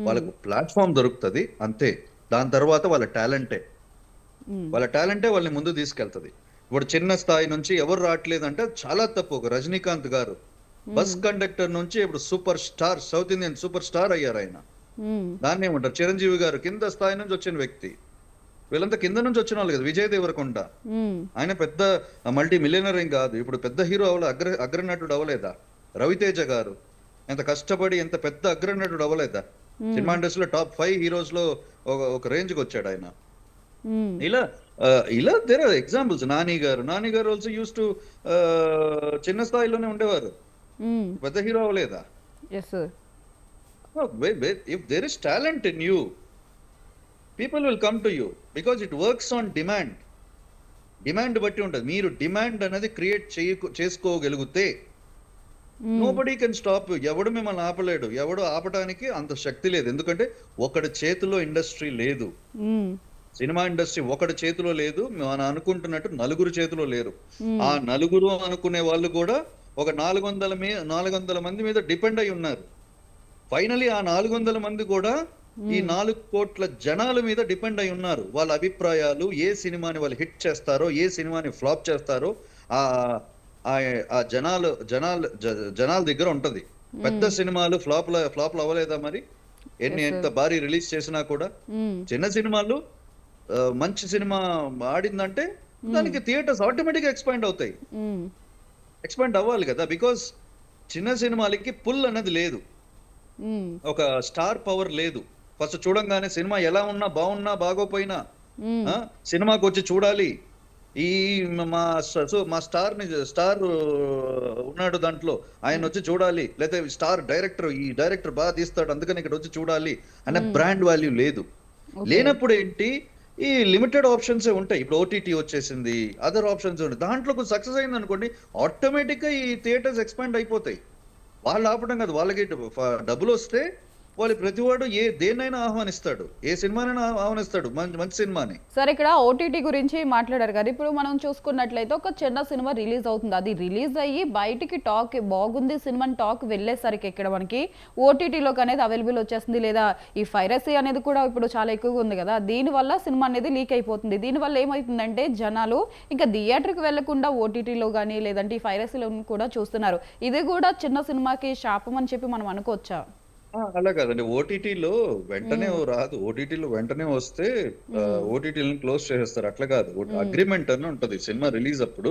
వాళ్ళకు ప్లాట్ఫామ్ దొరుకుతుంది అంతే. దాని తర్వాత వాళ్ళ టాలెంటే వాళ్ళని ముందు తీసుకెళ్తుంది. ఇప్పుడు చిన్న స్థాయి నుంచి ఎవరు రావట్లేదంటే చాలా తప్పు. ఒక రజనీకాంత్ గారు బస్ కండక్టర్ నుంచి ఇప్పుడు super star, south Indian super star అయ్యారు ఆయన. మ్మ్. దాన్ని ఏమంటారు? చిరంజీవి గారు కింద స్థాయి నుంచి వచ్చిన వ్యక్తి. వీళ్ళంతా కింద నుంచి వచ్చిన వాళ్ళు కదా. విజయ్ దేవరకొండ మ్మ్. ఆయన పెద్ద మల్టీ మిలియనర్ ఏం కాదు, ఇప్పుడు పెద్ద హీరో అగ్రనటుడు అవ్వలేదా? రవితేజ గారు ఎంత కష్టపడి ఎంత పెద్ద అగ్రనటుడు అవ్వలేదా? సినిమా ఇండస్ట్రీలో టాప్ 5 హీరోస్ లో ఒక రేంజ్ కి వచ్చాడు ఆయన. మ్మ్. ఇలా దేర్ ఆర్ ఎగ్జాంపుల్స్. నాని గారు ఆల్సో యూస్ టు చిన్న స్థాయిలోనే ఉండేవారు, మ్మ్. పెద్ద హీరో అవ్వలేదా? Yes, sir. If there is talent in you, people will come to you because it works on demand. Demand బట్టి ఉంటుంది. మీరు డిమాండ్ అనేది క్రియేట్ చేసుకోగలిగితే నోబడీ కెన్ స్టాప్ యూ. ఎవడు మిమ్మల్ని ఆపలేడు. ఎవడు ఆపడానికి అంత శక్తి లేదు. ఎందుకంటే ఒకటి చేతిలో ఇండస్ట్రీ లేదు. మ్మ్. సినిమా ఇండస్ట్రీ ఒకటి చేతిలో లేదు. మనం అనుకుంటున్నట్టు నలుగురు చేతిలో లేరు. ఆ నలుగురు అనుకునే వాళ్ళు కూడా ఒక 400 మంది మీద డిపెండ్ అయి ఉన్నారు. ఫైనలీ ఆ 400 మంది కూడా ఈ 4 కోట్ల జనాల మీద డిపెండ్ అయి ఉన్నారు. వాళ్ళ అభిప్రాయాలు, ఏ సినిమాని వాళ్ళు హిట్ చేస్తారో, ఏ సినిమాని ఫ్లాప్ చేస్తారో ఆ జనాల దగ్గర ఉంటది. పెద్ద సినిమాలు ఫ్లాప్లు అవ్వలేదా మరి? ఎంత భారీ రిలీజ్ చేసినా కూడా. చిన్న సినిమాలు మంచి సినిమా ఆడిందంటే దానికి థియేటర్స్ ఆటోమేటిక్ గా ఎక్స్పాండ్ అవుతాయి. ఎక్స్పాండ్ అవ్వాలి కదా. బికాస్ చిన్న సినిమాలకి పుల్ అన్నది లేదు, మ్మ్. ఒక స్టార్ పవర్ లేదు. ఫస్ట్ చూడంగానే సినిమా ఎలా ఉన్నా బాగున్నా బాగోపోయినా మ్మ్. సినిమాకి వచ్చి చూడాలి. ఈ మా స్టార్ ఉన్నాడు దాంట్లో, ఆయన వచ్చి చూడాలి, లేకపోతే స్టార్ డైరెక్టర్, ఈ డైరెక్టర్ బాగా తీస్తాడు అందుకని ఇక్కడ వచ్చి చూడాలి అనే బ్రాండ్ వాల్యూ లేదు. Okay. లేనప్పుడు ఏంటి, ఈ లిమిటెడ్ ఆప్షన్స్ ఉంటాయి. ఇప్పుడు ఓటీటీ వచ్చేసింది, అదర్ ఆప్షన్స్ ఉంటాయి. దాంట్లో సక్సెస్ అయింది అనుకోండి, ఆటోమేటిక్ గా ఈ థియేటర్స్ ఎక్స్పాండ్ అయిపోతాయి. వాళ్ళు ఆపడం కాదు, వాళ్ళకి డబ్బులు వస్తే వాళ్ళు ప్రతివాడు దేన్నైనా ఆహ్వానిస్తాడు, ఏ సినిమానైనా ఆహ్వానిస్తాడు, మంచి సినిమాని. సార్ ఇక్కడ ఓటీటీ గురించి మాట్లాడారు కదా, ఇప్పుడు మనం చూసుకున్నట్లయితే ఒక చిన్న సినిమా రిలీజ్ అవుతుంది, అది రిలీజ్ అయ్యి బయటికి టాక్ బాగుంది సినిమా టాక్ వెళ్ళేసరికి ఇక్కడ మనకి ఓటీటీలోకి అనేది అవైలబుల్ వచ్చేస్తుంది, లేదా ఈ పైరసీ అనేది కూడా ఇప్పుడు చాలా ఎక్కువగా ఉంది కదా, దీనివల్ల సినిమా అనేది లీక్ అయిపోతుంది. దీనివల్ల ఏమవుతుందంటే జనాలు ఇంకా థియేటర్కి వెళ్లకుండా ఓటీటీలో కానీ లేదంటే ఈ పైరసీలో కూడా చూస్తున్నారు. ఇది కూడా చిన్న సినిమాకి శాపం అని చెప్పి మనం అనుకోవచ్చా? అలా కాదండి, ఓటీటీలో వెంటనే రాదు. ఓటీటీలో వెంటనే వస్తే ఓటీటీలను క్లోజ్ చేసేస్తారు, అట్లా కాదు. అగ్రిమెంట్ అని ఉంటది సినిమా రిలీజ్ అప్పుడు.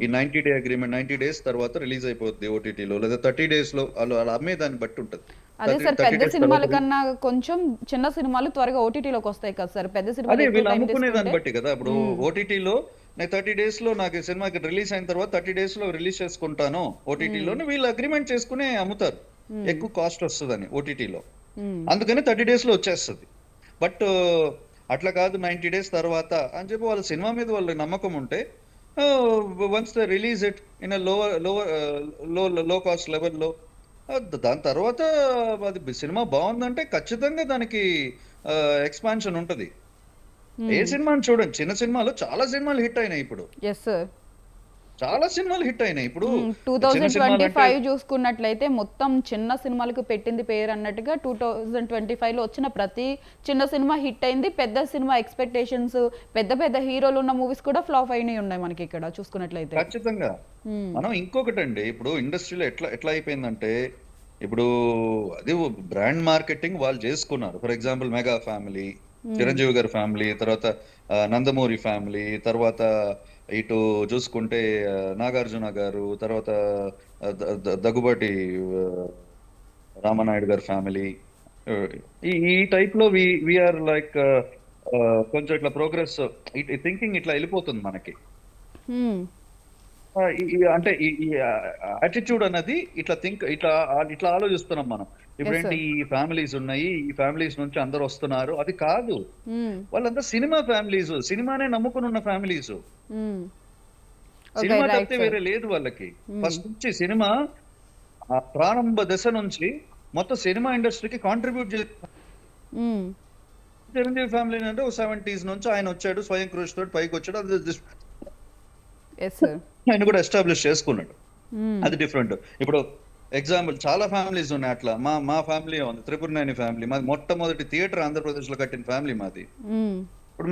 ఈ 90-day అగ్రిమెంట్, 90 days తర్వాత రిలీజ్ అయిపోద్ది ఓటీటీలో, లేదా 30 days లో వాళ్ళు అమ్మే దాన్ని బట్టి ఉంటది. అదే సార్, పెద్ద సినిమాల కన్నా కొంచెం చిన్న సినిమాలు త్వరగా ఓటీటీలోకి వస్తాయి కదా సార్, పెద్ద అదే సినిమాలు వీళ్ళు అమ్ముకునే దాన్ని బట్టి కదా. ఇప్పుడు ఓటీటీలో నేను 30 days లో నాకు సినిమా రిలీజ్ అయిన తర్వాత 30 days లో రిలీజ్ చేసుకుంటాను ఓటీటీలోనే, వీళ్ళు అగ్రిమెంట్ చేసుకుని అమ్ముతారు, ఎక్కువ కాస్ట్ వస్తుందని ఓటీటీలో, అందుకని 30 days లో వచ్చేస్తుంది. బట్ అట్లా కాదు, 90 days తర్వాత అని చెప్పి వాళ్ళ సినిమా మీద వాళ్ళ నమ్మకం ఉంటే, once the release it in లో కాస్ట్ లెవెల్లో, దాని తర్వాత అది సినిమా బాగుందంటే ఖచ్చితంగా దానికి ఎక్స్పాన్షన్ ఉంటది. ఏ సినిమాని చూడండి, చిన్న సినిమాలు చాలా సినిమాలు హిట్ అయినాయి ఇప్పుడు, ఎస్ సార్, చాలా సినిమాలు హిట్ అయినాయి ఇప్పుడు. 2025 చూసుకున్నట్లయితే మొత్తం చిన్న సినిమాలకు పెట్టింది పేరు అన్నట్టుగా 2025 లో వచ్చిన ప్రతి చిన్న సినిమా హిట్ అయింది. పెద్ద సినిమా ఎక్స్పెక్టేషన్స్, పెద్ద పెద్ద హీరోలు ఉన్న మూవీస్ కూడా ఫ్లాప్ అయినాయి ఉన్నాయి మనకి ఇక్కడ చూసుకున్నట్లయితే. ఖచ్చితంగా. మనం ఇంకొకటండి, ఇప్పుడు ఇండస్ట్రీలో ఎట్లా అయిపోయిందంటే, ఇప్పుడు అది బ్రాండ్ మార్కెటింగ్ వాళ్ళు చేసుకున్నారు. For example mega family, Chiranjeevi గారి ఫ్యామిలీ, తర్వాత నందమూరి ఫ్యామిలీ, తర్వాత ఇటు చూసుకుంటే నాగార్జున గారు, తర్వాత దగ్గుబాటి రామనాయుడు గారి ఫ్యామిలీ, ఈ టైప్ లో వీఆర్ లైక్ కొంచెం ఇట్లా ప్రోగ్రెస్ థింకింగ్ ఇట్లా వెళ్ళిపోతుంది మనకి. అంటే ఈ యాటిట్యూడ్ అన్నది ఇట్లా ఆలోచిస్తున్నాం మనం. ఇప్పుడేంటి, ఈ ఫ్యామిలీస్ ఉన్నాయి, ఈ ఫ్యామిలీస్ నుంచి అందరు వస్తున్నారు, అది కాదు. వాళ్ళంతా సినిమా ఫ్యామిలీస్, సినిమానే నమ్ముకుని ఉన్న ఫ్యామిలీస్. సినిమా తప్పితే వేరే లేదు వాళ్ళకి. ఫస్ట్ నుంచి సినిమా ప్రారంభ దశ నుంచి మొత్తం సినిమా ఇండస్ట్రీకి కాంట్రిబ్యూట్ చేస్తారు. చిరంజీవి ఫ్యామిలీ అంటే 70s నుంచి ఆయన వచ్చాడు, స్వయం కృషి తోటి పైకి వచ్చాడు, ఆయన కూడా ఎస్టాబ్లిష్ చేసుకున్నాడు, అది డిఫరెంట్. ఇప్పుడు ఎగ్జాంపుల్ చాలా ఫ్యామిలీస్ ఉన్నాయి అట్లా. మా ఫ్యామిలీ ఉంది, త్రిపురనేని ఫ్యామిలీ, మాది మొట్టమొదటి థియేటర్ ఆంధ్రప్రదేశ్ లో కట్టిన ఫ్యామిలీ మాది. ఇప్పుడు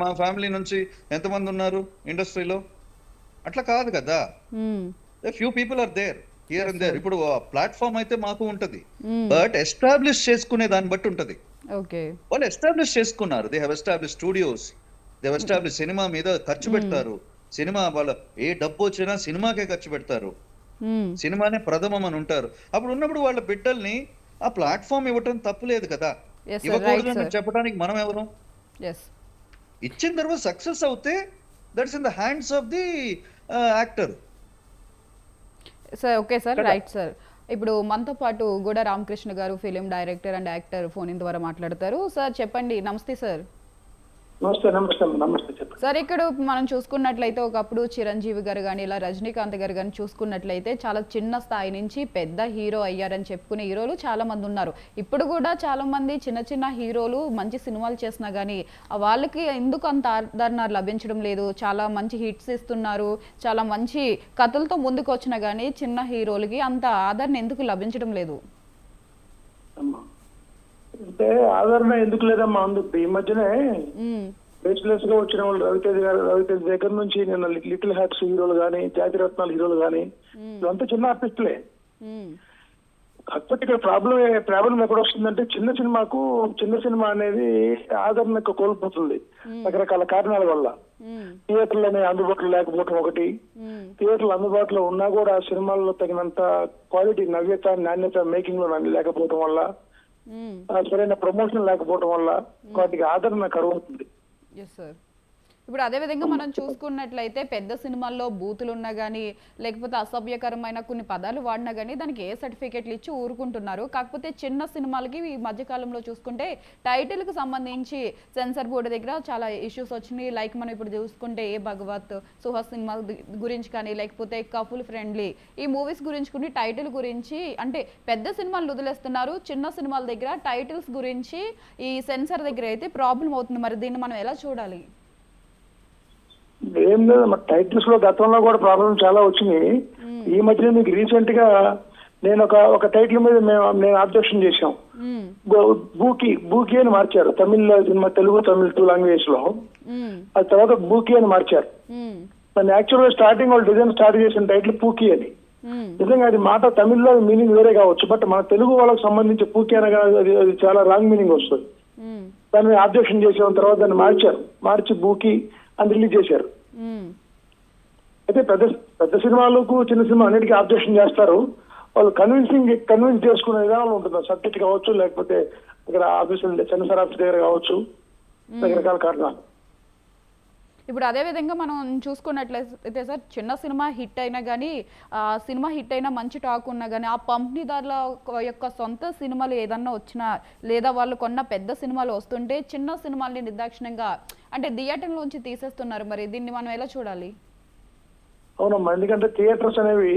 మా ఫ్యామిలీ నుంచి ఎంతమంది ఉన్నారు ఇండస్ట్రీలో? అట్లా కాదు కదా, few people are there here and there. ఇప్పుడు ప్లాట్ఫామ్ అయితే మాకు ఉంటది, బట్ ఎస్టాబ్లిష్ చేసుకునే దాన్ని బట్టి ఉంటది. వాళ్ళు ఎస్టాబ్లిష్ చేసుకున్నారు, they have establish studios, they have establish cinema మీద ఖర్చు పెడతారు. సినిమా వాళ్ళ ఏ డబ్బు వచ్చినా సినిమాకే ఖర్చు పెడతారు, సినిమానే ప్రథమం అని ఉంటారు. అప్పుడు ఉన్నప్పుడు వాళ్ళ బిడ్డల్ని ఆ ప్లాట్ఫామ్ ఇవ్వటం తప్పు లేదు కదా, ఇవ్వకూడదని చెప్పడానికి మనం ఎవరు? ఇచ్చిన తర్వాత సక్సెస్ అవుతే that's in the hands of the actor. Sir okay sir, right sir. ఇప్పుడు మనతో పాటు గూడ రామకృష్ణ గారు, film director and actor, phone in ద్వారా మాట్లాడతారు. సార్ చెప్పండి. నమస్తే సార్. నమస్తే సార్, ఇక్కడ మనం చూసుకున్నట్లయితే ఒకప్పుడు చిరంజీవి గారు కానీ ఇలా రజనీకాంత్ గారు కానీ చూసుకున్నట్లయితే చాలా చిన్న స్థాయి నుంచి పెద్ద హీరో అయ్యారని చెప్పుకునే హీరోలు చాలా మంది ఉన్నారు. ఇప్పుడు కూడా చాలా మంది చిన్న చిన్న హీరోలు మంచి సినిమాలు చేసినా కానీ వాళ్ళకి ఎందుకు అంత ఆదరణ లభించడం లేదు. చాలా మంచి హిట్స్ ఇస్తున్నారు, చాలా మంచి కథలతో ముందుకు వచ్చినా కానీ చిన్న హీరోలకి అంత ఆదరణ ఎందుకు లభించడం లేదు? అంటే ఆదరణ ఎందుకు లేదమ్మా, అందుకు ఈ మధ్యనే బేస్లెస్ గా వచ్చిన వాళ్ళు రవితేజ్ దగ్గర నుంచి నిన్న లిటిల్ హార్ట్స్ హీరోలు కానీ, జాతిరత్నాలు హీరోలు కానీ, ఇదంతా చిన్న ఆర్టిస్టులే. కాకపోతే ఇక్కడ ప్రాబ్లం ఎక్కడ వస్తుందంటే చిన్న సినిమా అనేది ఆదరణ కోల్పోతుంది రకరకాల కారణాల వల్ల. థియేటర్లు అనేవి అందుబాటులో లేకపోవడం ఒకటి, థియేటర్లు అందుబాటులో ఉన్నా కూడా సినిమాల్లో తగినంత క్వాలిటీ, నాణ్యత మేకింగ్ లో లేకపోవడం వల్ల, సరైన ప్రమోషన్ లేకపోవడం వల్ల వాటికి ఆదరణ కరువుతుంది. ఇప్పుడు అదే విధంగా మనం చూసుకున్నట్లయితే పెద్ద సినిమాల్లో బూతులు ఉన్నా కానీ లేకపోతే అసభ్యకరమైన కొన్ని పదాలు వాడినా కానీ దానికి ఏ సర్టిఫికెట్లు ఇచ్చి ఊరుకుంటున్నారు. కాకపోతే చిన్న సినిమాలకి ఈ మధ్యకాలంలో చూసుకుంటే టైటిల్కి సంబంధించి సెన్సార్ బోర్డు దగ్గర చాలా ఇష్యూస్ వచ్చినాయి. లైక్ మనం ఇప్పుడు చూసుకుంటే ఏ భగవత్, సుహాస్ సినిమా గురించి కానీ లేకపోతే కపుల్ ఫ్రెండ్లీ ఈ మూవీస్ గురించి కొన్ని టైటిల్ గురించి అంటే పెద్ద సినిమాలు వదిలేస్తున్నారు, చిన్న సినిమాల దగ్గర టైటిల్స్ గురించి ఈ సెన్సార్ దగ్గర అయితే ప్రాబ్లం అవుతుంది. మరి దీన్ని మనం ఎలా చూడాలి? ఏం లేదు, మన టైటిల్స్ లో గతంలో కూడా ప్రాబ్లం చాలా వచ్చినాయి. ఈ మధ్యన మీకు రీసెంట్ గా నేను ఒక టైటిల్ మీద నేను అబ్జెక్షన్ చేశాం. బూకీ అని మార్చారు తమిళ సినిమా, తెలుగు తమిళ 2 లాంగ్వేజ్ లో. ఆ తర్వాత బూకీ అని మార్చారు. దాన్ని యాక్చువల్ గా స్టార్టింగ్ వాళ్ళు డిజైన్ స్టార్ట్ చేసిన టైటిల్ పూకీ అని. నిజంగా అది మాట తమిళ్లో మీనింగ్ వేరే కావచ్చు, బట్ మన తెలుగు వాళ్ళకి సంబంధించి పూకీ అనగా అది చాలా రాంగ్ మీనింగ్ వస్తుంది. దాన్ని అబ్జెక్షన్ చేసిన తర్వాత దాన్ని మార్చి బూకీ అని రిలీజ్ చేశారు. అయితే పెద్ద సినిమాలకు చిన్న సినిమా అన్నిటికీ అబ్జెక్షన్ చేస్తారు. వాళ్ళు కన్విన్స్ చేసుకునే విధానంలో ఉంటుంది. సబ్జెక్ట్ కావచ్చు, లేకపోతే ఇక్కడ ఆఫీసులు సెన్సార్ ఆఫీస్ దగ్గర కావచ్చు, రకరకాల కారణాలు. ఇప్పుడు అదే విధంగా మనం చూసుకున్నట్లయితే సార్, చిన్న సినిమా హిట్ అయినా కానీ సినిమా హిట్ అయినా మంచి టాక్ ఉన్నా కానీ ఆ పంపిణీదారుల యొక్క సొంత సినిమాలు ఏదన్నా వచ్చినా లేదా వాళ్ళు కొన్న పెద్ద సినిమాలు వస్తుంటే చిన్న సినిమాల్ని నిర్దాక్షిణ్యంగా అంటే థియేటర్లోంచి తీసేస్తున్నారు. మరి దీన్ని మనం ఎలా చూడాలి? అవునమ్మా, ఎందుకంటే థియేటర్స్ అనేవి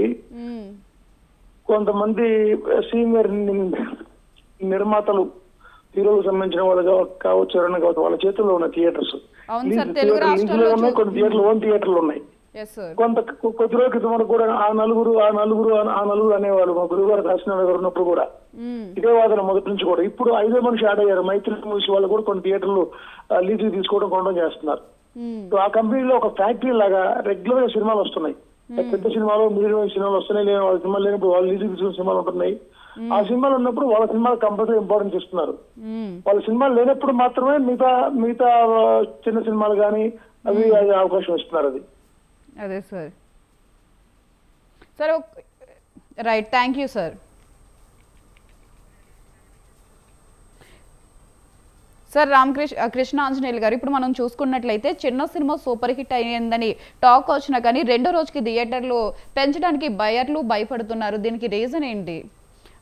కొంతమంది సీనియర్ నిర్మాతలు, హీరోలకు సంబంధించిన వాళ్ళు కావచ్చు, ఎవరైనా కావచ్చు, వాళ్ళ చేతుల్లో ఉన్న థియేటర్స్. కొన్ని థియేటర్లు ఓన్ థియేటర్లు ఉన్నాయి. కొద్ది రోజుల క్రితం వరకు కూడా ఆ నలుగురు అనేవాళ్ళు. మా గురువు గారు రాసిన గారు ఉన్నప్పుడు కూడా ఇదే వాదన మొదటి నుంచి కూడా. ఇప్పుడు 5 మనిషి యాడ్ అయ్యారు. మైత్రి మూవీస్ వాళ్ళు కూడా కొన్ని థియేటర్లు లీజు తీసుకోవడం కొనడం చేస్తున్నారు. ఆ కంపెనీలో ఒక ఫ్యాక్టరీ లాగా రెగ్యులర్ గా సినిమాలు వస్తున్నాయి. పెద్ద సినిమాలు, మీడియం సినిమాలు వస్తున్నాయి. వాళ్ళ సినిమాలు లేనప్పుడు వాళ్ళు లీజు తీసుకున్న సినిమాలు ఉంటున్నాయి. ఆ సినిమాలు ఉన్నప్పుడు వాళ్ళ సినిమాలు కంపల్సరీ ఇంపార్టెన్స్ ఇస్తున్నారు. వాళ్ళ సినిమాలు లేనప్పుడు మాత్రమే మిగతా చిన్న సినిమాలు కానీ అవి అవకాశం ఇస్తున్నారు. అదే sir. Right, thank you sir. Sir Krishna Anjaneyulu గారు, ఇప్పుడు మనం చూసుకున్నట్లయితే చిన్న సినిమా సూపర్ హిట్ అయ్యిందని టాక్ వచ్చినా కానీ రెండో రోజుకి థియేటర్లు పెంచడానికి బయర్లు భయపడుతున్నారు. దీనికి రీజన్ ఏంటి?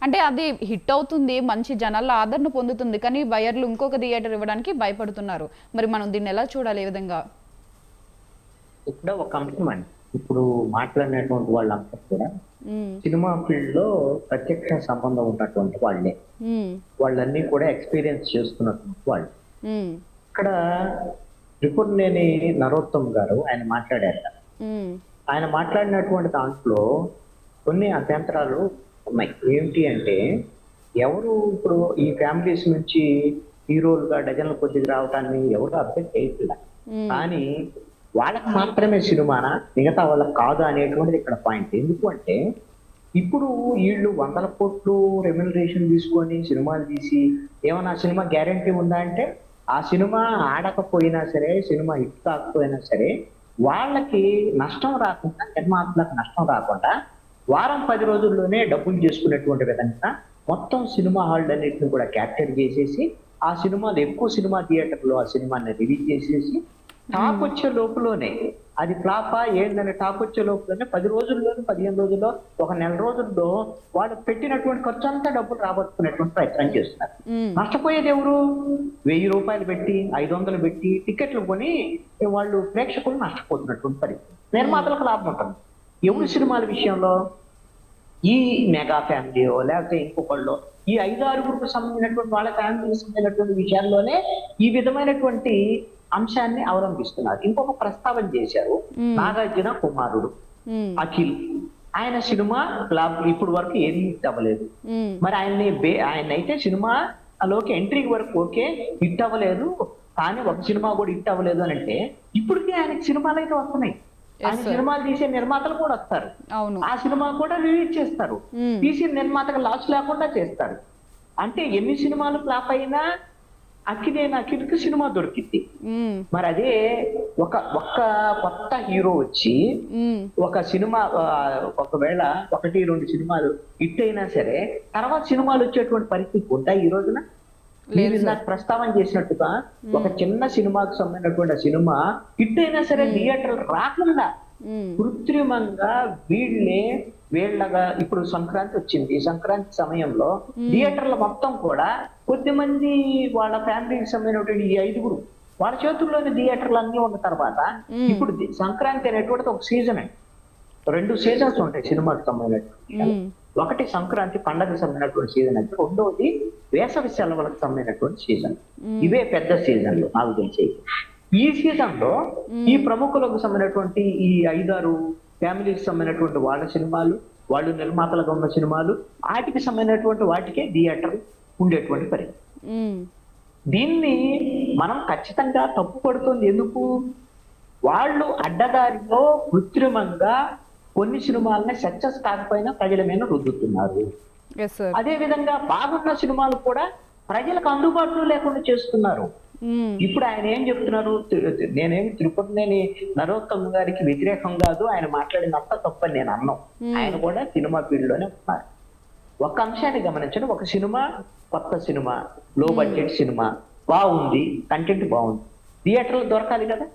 అంటే అది హిట్ అవుతుంది, మంచి జనాల ఆదరణ పొందుతుంది, కానీ బయర్లు ఇంకొక థియేటర్ ఇవ్వడానికి భయపడుతున్నారు. మరి మనం దీన్ని ఎలా చూడాలి? ఏ విధంగా? ఇక్కడ ఒక అంశం అండి, ఇప్పుడు మాట్లాడినటువంటి వాళ్ళంతా కూడా సినిమా ఫీల్డ్ లో ప్రత్యక్ష సంబంధం ఉన్నటువంటి వాళ్ళే. వాళ్ళన్నీ కూడా ఎక్స్పీరియన్స్ చేసుకున్నటువంటి వాళ్ళు. ఇక్కడ త్రిపురనేని నరోత్తమ్ గారు ఆయన మాట్లాడారు. ఆయన మాట్లాడినటువంటి దాంట్లో కొన్ని అభ్యంతరాలు ఉన్నాయి. ఏంటి అంటే, ఎవరు ఇప్పుడు ఈ ఫ్యామిలీస్ నుంచి హీరోలుగా డజన్ల కొద్దిగా రావటాన్ని ఎవరు అబ్జెక్ట్ చేయట్లేదు. కానీ వాళ్ళకి మాత్రమే సినిమానా, మిగతా వాళ్ళకి కాదు అనేటువంటిది ఇక్కడ పాయింట్. ఎందుకు అంటే, ఇప్పుడు వీళ్ళు 100 కోట్లు రెమ్యునరేషన్ తీసుకొని సినిమాలు తీసి ఏమన్నా సినిమా గ్యారంటీ ఉందా అంటే, ఆ సినిమా ఆడకపోయినా సరే, సినిమా హిట్ కాకపోయినా సరే, వాళ్ళకి నష్టం రాకుండా, నిర్మాతలకు నష్టం రాకుండా వారం 10 రోజుల్లోనే డబ్బులు చేసుకునేటువంటి విధంగా మొత్తం సినిమా హాల్ అన్నింటిని కూడా క్యాప్చర్ చేసేసి ఆ సినిమాలు ఎక్కువ సినిమా థియేటర్లో ఆ సినిమాని రిలీజ్ చేసేసి టాక్ వచ్చే లోపులోనే అది ఫ్లాపా ఏంటనే టాక్ వచ్చే లోపులోనే 10 రోజుల్లోనే, 15 రోజుల్లో, ఒక నెల రోజుల్లో వాళ్ళు పెట్టినటువంటి ఖర్చు అంతా డబ్బులు రాబట్టుకునేటువంటి ప్రయత్నం చేస్తున్నారు. నష్టపోయేది ఎవరు? 1000 రూపాయలు పెట్టి, 500 పెట్టి టికెట్లు కొని వాళ్ళు ప్రేక్షకులు నష్టపోతున్నటువంటి పరిస్థితి. నిర్మాతలకు లాభం ఉంటుంది. ఎవరి సినిమాల విషయంలో? ఈ మెగా ఫ్యామిలీయో లేకపోతే ఇంకొకళ్ళు, ఈ 5-6 సంబంధించినటువంటి వాళ్ళ ఫ్యామిలీకి సంబంధించినటువంటి విషయాల్లోనే ఈ విధమైనటువంటి అంశాన్ని అవలంబిస్తున్నారు. ఇంకొక ప్రస్తావన చేశారు, నాగార్జున కుమారుడు అఖిల్. ఆయన సినిమా ఇప్పుడు వరకు ఏది హిట్ అవ్వలేదు. మరి ఆయన అయితే సినిమాలోకి ఎంట్రీ వరకు ఓకే, హిట్ అవ్వలేదు, కానీ ఒక సినిమా కూడా హిట్ అవ్వలేదు అని అంటే, ఇప్పటికీ ఆయనకి సినిమాలు అయితే వస్తున్నాయి. ఆయన సినిమాలు తీసే నిర్మాతలు కూడా వస్తారు, అవును. ఆ సినిమా కూడా రిలీజ్ చేస్తారు, తీసిన నిర్మాతకు లాస్ లేకుండా చేస్తారు. అంటే ఎన్ని సినిమాలు ఫ్లాప్ అయినా అక్కినేకి సినిమా దొరికింది. మరి అదే ఒక్క కొత్త హీరో వచ్చి ఒక సినిమా ఒకవేళ 1-2 సినిమాలు హిట్ అయినా సరే తర్వాత సినిమాలు వచ్చేటువంటి పరిస్థితి ఉందా ఈ రోజున? మీరు నాకు ప్రస్తావన చేసినట్టుగా ఒక చిన్న సినిమాకు సంబంధించినటువంటి సినిమా హిట్ అయినా సరే థియేటర్ రాకుండా కృత్రిమంగా వీళ్ళగా ఇప్పుడు సంక్రాంతి వచ్చింది, ఈ సంక్రాంతి సమయంలో థియేటర్ల మొత్తం కూడా కొద్దిమంది వాళ్ళ ఫ్యామిలీకి సంబంధించినటువంటి ఈ 5 వాళ్ళ చేతుల్లోని థియేటర్లు అన్ని ఉన్న తర్వాత ఇప్పుడు సంక్రాంతి అనేటువంటిది ఒక సీజన్ అండి. 2 సీజన్స్ ఉంటాయి సినిమాకి సంబంధించినటువంటి. ఒకటి సంక్రాంతి పండగకు సంబంధించినటువంటి సీజన్ అంటే, రెండవది వేసవి సెలవులకు సంబంధించినటువంటి సీజన్. ఇవే పెద్ద సీజన్లు నాకు తెలిసి. ఈ సీజన్ లో ఈ ప్రముఖులకు సంబంధించినటువంటి ఈ 5-6 ఫ్యామిలీకి సంబంధించినటువంటి వాళ్ళ సినిమాలు, వాళ్ళు నిర్మాతలుగా ఉన్న సినిమాలు, వాటికి సంబంధించినటువంటి వాటికే థియేటర్ ఉండేటువంటి పరిస్థితి. దీన్ని మనం ఖచ్చితంగా తప్పు పడుతుంది. ఎందుకు? వాళ్ళు అడ్డదారిలో కృత్రిమంగా కొన్ని సినిమాలని సక్సెస్ కాకపోయినా ప్రజల మీద రుద్దుతున్నారు. అదే విధంగా బాగున్న సినిమాలు కూడా ప్రజలకు అందుబాటులో లేకుండా చేస్తున్నారు. ఇప్పుడు ఆయన ఏం చెప్తున్నారు? నేనేమి తిరుపతినేని నరోత్తమ్ గారికి వ్యతిరేకం కాదు, ఆయన మాట్లాడినంత తప్పని నేను అన్నాం. ఆయన కూడా సినిమా ఫీల్డ్ లోనే ఉన్నారు. ఒక అంశాన్ని గమనించండి, ఒక సినిమా కొత్త సినిమా, లో బడ్జెట్ సినిమా బాగుంది, కంటెంట్ బాగుంది, థియేటర్లు దొరకాలి కదా,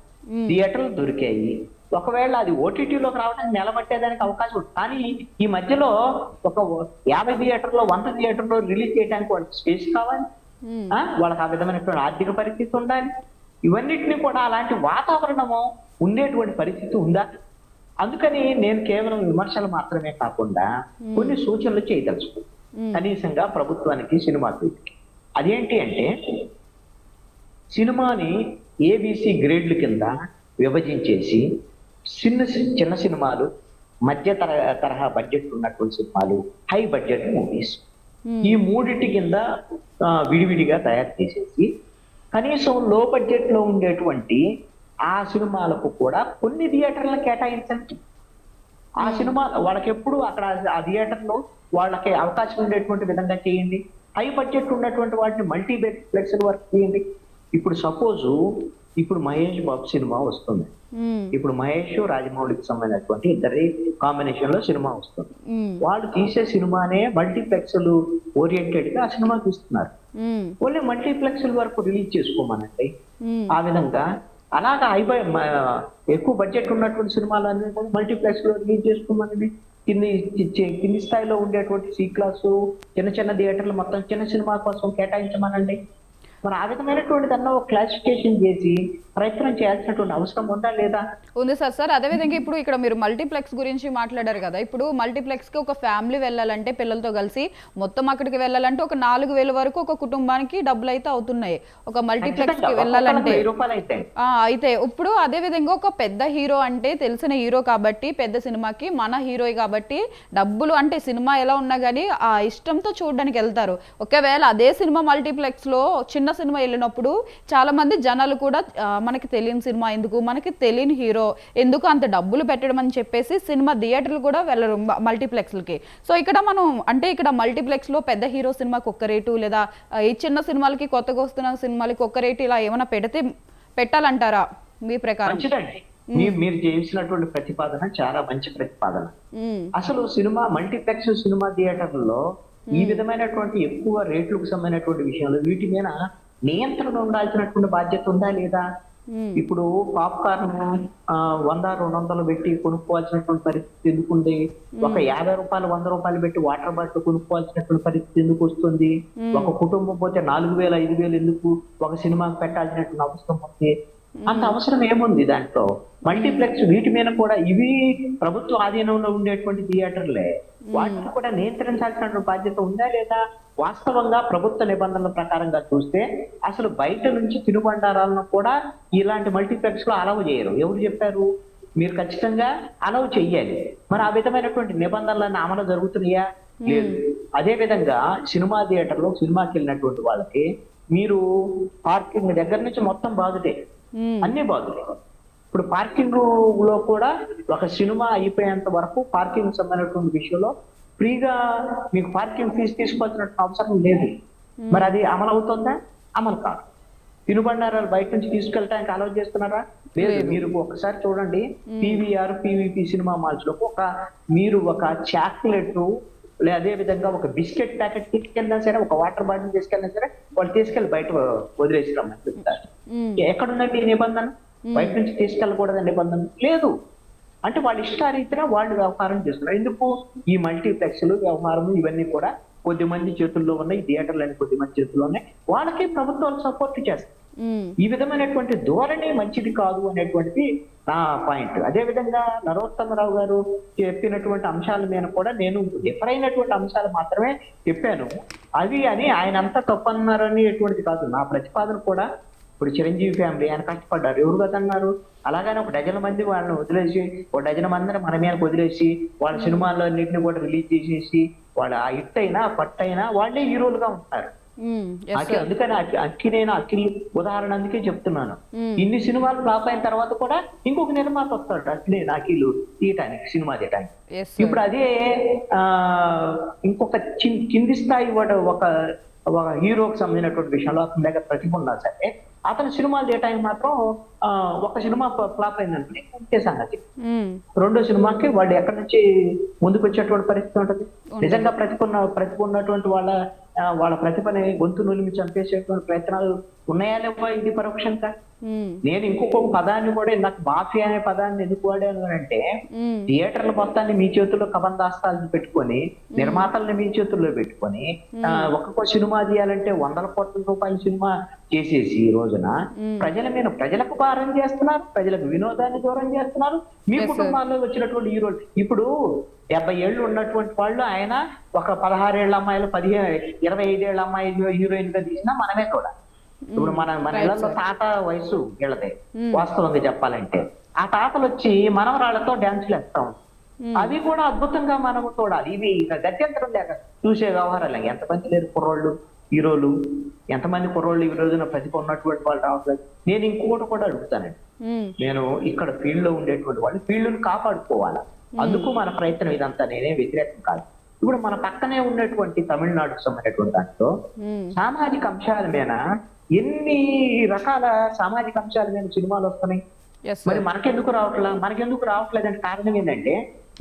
థియేటర్లు దొరికాయి. ఒకవేళ అది ఓటీటీలోకి రావడానికి నిలబట్టేదానికి అవకాశం ఉంది. కానీ ఈ మధ్యలో ఒక 50 థియేటర్లో 100 థియేటర్లో రిలీజ్ చేయడానికి వాళ్ళకి స్పేస్ కావాలి, వాళ్ళకి ఆ విధమైనటువంటి ఆర్థిక పరిస్థితి ఉండాలి. ఇవన్నిటిని కూడా అలాంటి వాతావరణము ఉండేటువంటి పరిస్థితి ఉందా? అందుకని నేను కేవలం విమర్శలు మాత్రమే కాకుండా కొన్ని సూచనలు చేయదలుచుకున్నాను కనీసంగా ప్రభుత్వానికి, సినిమాకి. అదేంటి అంటే, సినిమాని ఏబిసి గ్రేడ్ల కింద విభజించేసి చిన్న సినిమాలు, మధ్య తరహా బడ్జెట్ ఉన్నటువంటి సినిమాలు, హై బడ్జెట్ మూవీస్, ఈ మూడింటి కింద విడివిడిగా తయారు చేసేసి కనీసం లో బడ్జెట్ లో ఉండేటువంటి ఆ సినిమాలకు కూడా కొన్ని థియేటర్లను కేటాయించండి. ఆ సినిమా వాళ్ళకి ఎప్పుడు అక్కడ ఆ థియేటర్లో వాళ్ళకి అవకాశం ఉండేటువంటి విధంగా చేయండి. హై బడ్జెట్ ఉన్నటువంటి వాటిని మల్టీప్లెక్స్ వర్క్ చేయండి. ఇప్పుడు సపోజు ఇప్పుడు మహేష్ బాబు సినిమా వస్తుంది, ఇప్పుడు మహేష్ రాజమౌళికి సంబంధించినటువంటి ఇద్దరి కాంబినేషన్ లో సినిమా వస్తుంది. వాళ్ళు తీసే సినిమానే మల్టీప్లెక్స్ ఓరియంటెడ్ గా ఆ సినిమా తీస్తున్నారు. ఓన్లీ మల్టీప్లెక్స్ వరకు రిలీజ్ చేసుకోమనండి. ఆ విధంగా అలాగా ఎక్కువ బడ్జెట్ ఉన్నటువంటి సినిమాలన్నీ కూడా మల్టీప్లెక్స్ లో రిలీజ్ చేసుకోమనండి. కింది స్థాయిలో ఉండేటువంటి సి క్లాసు చిన్న థియేటర్లు మొత్తం చిన్న సినిమా కోసం కేటాయించమనండి. మరి ఆ విధమైనటువంటి దాన్ని ఒక క్లాసిఫికేషన్ చేసి ప్రయత్నం చేయాల్సినటువంటి అవసరం ఉందా లేదా? ఉంది సార్. అదేవిధంగా ఇప్పుడు ఇక్కడ మీరు మల్టీప్లెక్స్ గురించి మాట్లాడారు కదా. ఇప్పుడు మల్టీప్లెక్స్కి ఒక ఫ్యామిలీ వెళ్ళాలంటే పిల్లలతో కలిసి మొత్తం అక్కడికి వెళ్ళాలంటే ఒక 4,000 వరకు ఒక కుటుంబానికి డబ్బులు అయితే అవుతున్నాయి ఒక మల్టీప్లెక్స్కి వెళ్ళాలంటే. అయితే ఇప్పుడు అదేవిధంగా ఒక పెద్ద హీరో అంటే తెలిసిన హీరో కాబట్టి, పెద్ద సినిమాకి మన హీరో కాబట్టి డబ్బులు అంటే సినిమా ఎలా ఉన్నా కానీ ఆ ఇష్టంతో చూడడానికి వెళ్తారు. ఒకవేళ అదే సినిమా మల్టీప్లెక్స్లో చిన్న సినిమా వెళ్ళినప్పుడు చాలా మంది జనాలు కూడా మనకి తెలియని సినిమా ఎందుకు, మనకి తెలియని హీరో ఎందుకు అంత డబ్బులు పెట్టడం అని చెప్పేసి సినిమా థియేటర్లు కూడా వెళ్ళరు మల్టీప్లెక్స్లకి. సో ఇక్కడ మనం అంటే ఇక్కడ మల్టీప్లెక్స్లో పెద్ద హీరో సినిమాకి ఒక్క రేటు, లేదా ఈ చిన్న సినిమాలకి కొత్తగా వస్తున్న సినిమాలకి ఒక్క రేటు, ఇలా ఏమైనా పెట్టాలంటారా మీ ప్రకారం? మీరు చేసినటువంటి ప్రతిపాదన చాలా మంచి ప్రతిపాదన. అసలు సినిమా మల్టీప్లెక్స్ సినిమా థియేటర్లలో ఈ విధమైనటువంటి ఎక్కువ రేట్లకు సంబంధించినటువంటి విషయాలు వీటి మీద నియంత్రణ ఉండాల్సినటువంటి బాధ్యత ఉందా లేదా? ఇప్పుడు పాప్కార్న్ 100-200 పెట్టి కొనుక్కోవాల్సినటువంటి పరిస్థితి ఎందుకుంది? ఒక 50 రూపాయలు 100 రూపాయలు పెట్టి వాటర్ బాటిల్ కొనుక్కోవాల్సినటువంటి పరిస్థితి ఎందుకు వస్తుంది? ఒక కుటుంబం పోతే 4,000-5,000 ఎందుకు ఒక సినిమాకి పెట్టాల్సినటువంటి అవసరం ఉంది? అంత అవసరం ఏముంది దాంట్లో? మల్టీప్లెక్స్ వీటి మీద కూడా ఇవి ప్రభుత్వ ఆధీనంలో ఉండేటువంటి థియేటర్లే, వాటిని కూడా నియంత్రించాల్సినటువంటి బాధ్యత ఉందా లేదా? వాస్తవంగా ప్రభుత్వ నిబంధనల ప్రకారంగా చూస్తే అసలు బయట నుంచి తినుబండారాలను కూడా ఇలాంటి మల్టీప్లెక్స్ లో అలౌ చేయరు. ఎవరు చెప్పారు? మీరు ఖచ్చితంగా అలౌ చెయ్యాలి. మరి ఆ విధమైనటువంటి నిబంధనలన్నీ అమలు జరుగుతున్నాయా? లేదు. అదే విధంగా సినిమా థియేటర్ లో సినిమాకి వెళ్ళినటువంటి వాళ్ళకి మీరు పార్కింగ్ దగ్గర నుంచి మొత్తం బాగుతే అన్ని బాగుతాయి. ఇప్పుడు పార్కింగ్ లో కూడా ఒక సినిమా అయిపోయేంత వరకు పార్కింగ్ సంబంధించినటువంటి విషయంలో ఫ్రీగా మీకు పార్కింగ్ ఫీజు తీసుకోవాల్సిన అవసరం లేదు. మరి అది అమలు అవుతుందా? అమలు కాదు. తినుబండారాలు బయట నుంచి తీసుకెళ్ళడానికి అలౌ చేస్తున్నారా? లేదు. మీరు ఒకసారి చూడండి, పీవీఆర్ పీవీపీ సినిమా మాల్స్ లో మీరు ఒక చాక్లెట్ అదే విధంగా ఒక బిస్కెట్ ప్యాకెట్ తీసుకెళ్ళినా సరే, ఒక వాటర్ బాటిల్ తీసుకెళ్ళినా సరే, వాళ్ళు తీసుకెళ్ళి బయట వదిలేసి రమ్మని చెప్తారు. ఎక్కడుందండి ఈ నిబంధన? బయట నుంచి తీసుకెళ్ళకూడదని నిబంధన లేదు. అంటే వాళ్ళ ఇష్టారీతిగా వాళ్ళు వ్యవహారం చేస్తున్నారు. ఎందుకు? ఈ మల్టీప్లెక్స్లు వ్యవహారం ఇవన్నీ కూడా కొద్ది మంది చేతుల్లో ఉన్నాయి, థియేటర్లు అని కొద్ది మంది చేతుల్లో ఉన్నాయి. వాళ్ళకి ప్రభుత్వాలు సపోర్ట్ చేస్తాయి. ఈ విధమైనటువంటి ధోరణి మంచిది కాదు అనేటువంటిది నా పాయింట్. అదే విధంగా నరోత్తమరావు గారు చెప్పినటువంటి అంశాల మీద కూడా నేను డిఫర్ అయినటువంటి అంశాలు మాత్రమే చెప్పాను. అవి అని ఆయన అంతా తప్పన్నారనేటువంటిది కాదు. నా ప్రతిపాదన కూడా ఇప్పుడు చిరంజీవి ఫ్యామిలీ ఆయన కష్టపడ్డారు, ఎవరు కదా అన్నారు? అలాగని ఒక డజన్ మంది వాళ్ళని వదిలేసి, ఒక డజన్ మందిని మన మీద వదిలేసి వాళ్ళ సినిమాల్లో అన్నింటినీ కూడా రిలీజ్ చేసేసి వాళ్ళ ఆ హిట్ అయినా పట్టైనా వాళ్ళే హీరోలుగా ఉంటారు. అందుకని అఖిల్ ఉదాహరణ అందుకే చెప్తున్నాను. ఇన్ని సినిమాలు ఫ్లాప్ అయిన తర్వాత కూడా ఇంకొక నిర్మాత వస్తాడు అఖిల్ తీయటానికి, సినిమా తీయటానికి. ఇప్పుడు అదే ఇంకొక కింది స్థాయి ఒక హీరోకి సంబంధించినటువంటి విషయంలో అతని దగ్గర ప్రతిభ ఉన్నా సరే, అతని సినిమాలు తీయటానికి మాత్రం ఒక సినిమా ఫ్లాప్ అయిందంటే అంతే సంగతి. రెండో సినిమాకి వాళ్ళు ఎక్కడి నుంచి ముందుకు వచ్చేటువంటి పరిస్థితి ఉంటుంది. నిజంగా ప్రతిభ ఉన్నటువంటి వాళ్ళ ప్రతిభని గొంతు నులిమి చంపేసేటువంటి ప్రయత్నాలు ఉన్నాయా లేవా? ఇది పరోక్షంగా. నేను ఇంకొక పదాన్ని కూడా, నాకు మాఫియా అనే పదాన్ని ఎందుకు వాడాను అంటే, థియేటర్ల మొత్తాన్ని మీ చేతుల్లో కబందాస్తాలను పెట్టుకొని, నిర్మాతల్ని మీ చేతుల్లో పెట్టుకొని ఒక్కొక్క సినిమా తీయాలంటే 100 కోట్ల రూపాయల సినిమా చేసేసి ఈ రోజున ప్రజలకు భారం చేస్తున్నారు, ప్రజలకు వినోదాన్ని దూరం చేస్తున్నారు. మీ కుటుంబాల్లో వచ్చినటువంటి హీరోలు ఇప్పుడు 70 ఏళ్ళు ఉన్నటువంటి వాళ్ళు, ఆయన ఒక 16 ఏళ్ల అమ్మాయిలు 25 ఏళ్ల అమ్మాయి హీరోయిన్ గా తీసినా మనమే కూడా. ఇప్పుడు మన ఇళ్లలో తాత వయసు వీళ్ళదే వాస్తవంగా చెప్పాలంటే. ఆ తాతలు వచ్చి మనవరాళ్లతో డాన్సులు వేస్తాం. అవి కూడా అద్భుతంగా మనం చూడాలి. ఇవి గత్యంతరం లేక చూసే వ్యవహారాలు. ఎంతమంది లేరు కుర్రోళ్ళు హీరోలు, ఎంతమంది కుర్రోళ్ళు ఈ రోజున ప్రతిభ ఉన్నటువంటి వాళ్ళు రావట్లేదు. నేను ఇంకొకటి కూడా అడుగుతానండి. నేను ఇక్కడ ఫీల్డ్ లో ఉండేటువంటి వాళ్ళు ఫీల్డ్ని కాపాడుకోవాలా, అందుకు మన ప్రయత్నం. ఇదంతా నేనే వ్యతిరేకం కాదు. ఇప్పుడు మన పక్కనే ఉన్నటువంటి తమిళనాడుకు సంబంధించినటువంటి దాంట్లో సామాజిక అంశాల మీద ఎన్ని రకాల సామాజిక అంశాల మీద సినిమాలు వస్తున్నాయి. మరి మనకెందుకు రావట్లేదు అంటే కారణం ఏంటంటే,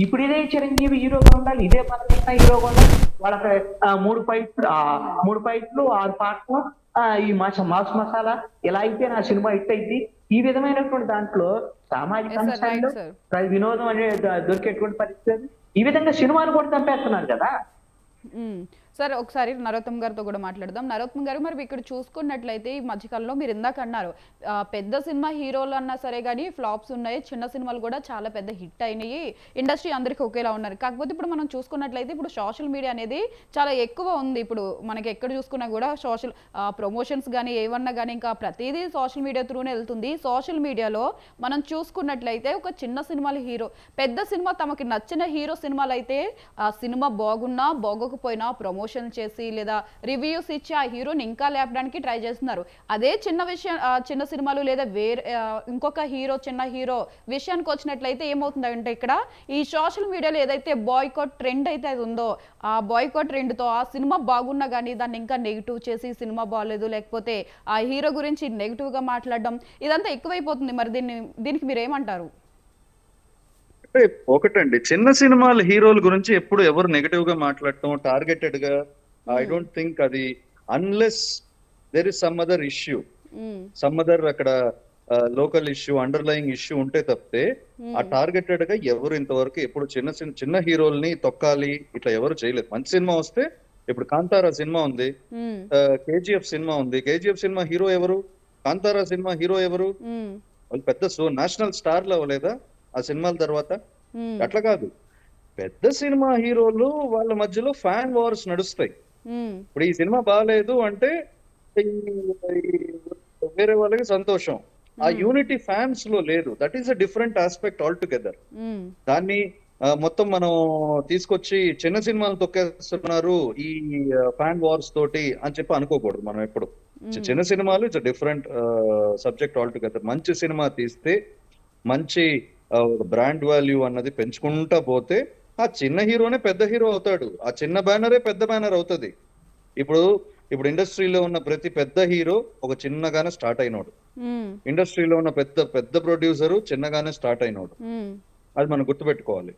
ఇప్పుడు ఇదే చిరంజీవి హీరోగా ఉండాలి, ఇదే పరమేశ్వర హీరోగా ఉండాలి. వాళ్ళకి 3 ఫైట్లు 6 పాటలు, ఈ మాస్ మసాలా ఇలా అయితే నా సినిమా హిట్ అయింది. ఈ విధమైనటువంటి దాంట్లో సామాజిక అంశాల్లో వినోదం అనేది దొరికేటువంటి పరిస్థితి. ఈ విధంగా సినిమాలు కూడా చంపేస్తున్నారు కదా. సార్ ఒకసారి నరోత్తమ్ గారితో కూడా మాట్లాడదాం. నరోత్తమ్ గారు, మరి ఇక్కడ చూసుకున్నట్లయితే ఈ మధ్యకాలంలో మీరు ఇందాక అన్నారు, పెద్ద సినిమా హీరోలు అన్నా సరే కానీ ఫ్లాప్స్ ఉన్నాయి, చిన్న సినిమాలు కూడా చాలా పెద్ద హిట్ అయినాయి, ఇండస్ట్రీ అందరికీ ఒకేలా ఉన్నారు. కాకపోతే ఇప్పుడు మనం చూసుకున్నట్లయితే ఇప్పుడు సోషల్ మీడియా అనేది చాలా ఎక్కువ ఉంది. ఇప్పుడు మనకి ఎక్కడ చూసుకున్నా కూడా సోషల్ ప్రమోషన్స్ కానీ ఏమన్నా కానీ ఇంకా ప్రతిదీ సోషల్ మీడియా త్రూనే వెళ్తుంది. సోషల్ మీడియాలో మనం చూసుకున్నట్లయితే ఒక చిన్న సినిమాల హీరో, పెద్ద సినిమా తమకి నచ్చిన హీరో సినిమాలు అయితే ఆ సినిమా బాగున్నా బాగోకపోయినా ప్రమోషన్ చేసి లేదా రివ్యూస్ ఇచ్చి ఆ హీరోని ఇంకా లేపడానికి ట్రై చేస్తున్నారు. అదే చిన్న సినిమాలు లేదా వేరే ఇంకొక చిన్న హీరో విషయానికి వచ్చినట్లయితే ఏమవుతుందంటే, ఇక్కడ ఈ సోషల్ మీడియాలో ఏదైతే బాయ్కాట్ ట్రెండ్ అయితే అది ఉందో, ఆ బాయ్కాట్ ట్రెండ్తో ఆ సినిమా బాగున్నా కానీ దాన్ని ఇంకా నెగిటివ్ చేసి సినిమా బాగలేదు, లేకపోతే ఆ హీరో గురించి నెగిటివ్ గా మాట్లాడడం, ఇదంతా ఎక్కువైపోతుంది. మరి దీనికి మీరు ఏమంటారు? ఒకటండి, చిన్న సినిమాల హీరోల గురించి ఎప్పుడు ఎవరు నెగటివ్ గా మాట్లాడటం టార్గెటెడ్ గా, ఐ డోంట్ థింక్ అది, unless there is some other issue, some other అక్కడ లోకల్ ఇష్యూ, అండర్లయింగ్ ఇష్యూ ఉంటే తప్పితే ఆ టార్గెటెడ్ గా ఎవరు ఇంతవరకు ఎప్పుడు చిన్న హీరోల్ని తొక్కాలి ఇట్లా ఎవరు చేయలేదు. మంచి సినిమా వస్తే, ఇప్పుడు కాంతారా సినిమా ఉంది, కేజీఎఫ్ సినిమా ఉంది. కేజీఎఫ్ సినిమా హీరో ఎవరు? కాంతారా సినిమా హీరో ఎవరు? వాళ్ళు పెద్ద నేషనల్ స్టార్లు అవ్వలేదా ఆ సినిమాల తర్వాత? అట్లా కాదు, పెద్ద సినిమా హీరోలు వాళ్ళ మధ్యలో ఫ్యాన్ వార్స్ నడుస్తాయి. ఇప్పుడు ఈ సినిమా బాగాలేదు అంటే వేరే వాళ్ళకి సంతోషం, ఆ యూనిటీ ఫ్యాన్స్ లో లేదు. That is a different aspect all together. దాన్ని మొత్తం మనం తీసుకొచ్చి చిన్న సినిమాలు తొక్కేస్తున్నారు ఈ ఫ్యాన్ వార్స్ తోటి అని చెప్పి అనుకోకూడదు మనం ఎప్పుడు. చిన్న సినిమాలు it's different subject all together. మంచి సినిమా తీస్తే మంచి బ్రాండ్ వాల్యూ అన్నది పెంచుకుంటా పోతే ఆ చిన్న హీరోనే పెద్ద హీరో అవుతాడు, ఆ చిన్న బ్యానరే పెద్ద బ్యానర్ అవుతుంది. ఇప్పుడు ఇప్పుడు ఇండస్ట్రీలో ఉన్న ప్రతి పెద్ద హీరో ఒక చిన్నగానే స్టార్ట్ అయినోడు, ఇండస్ట్రీలో ఉన్న పెద్ద పెద్ద ప్రొడ్యూసరు చిన్నగానే స్టార్ట్ అయినోడు. అది మనం గుర్తుపెట్టుకోవాలి.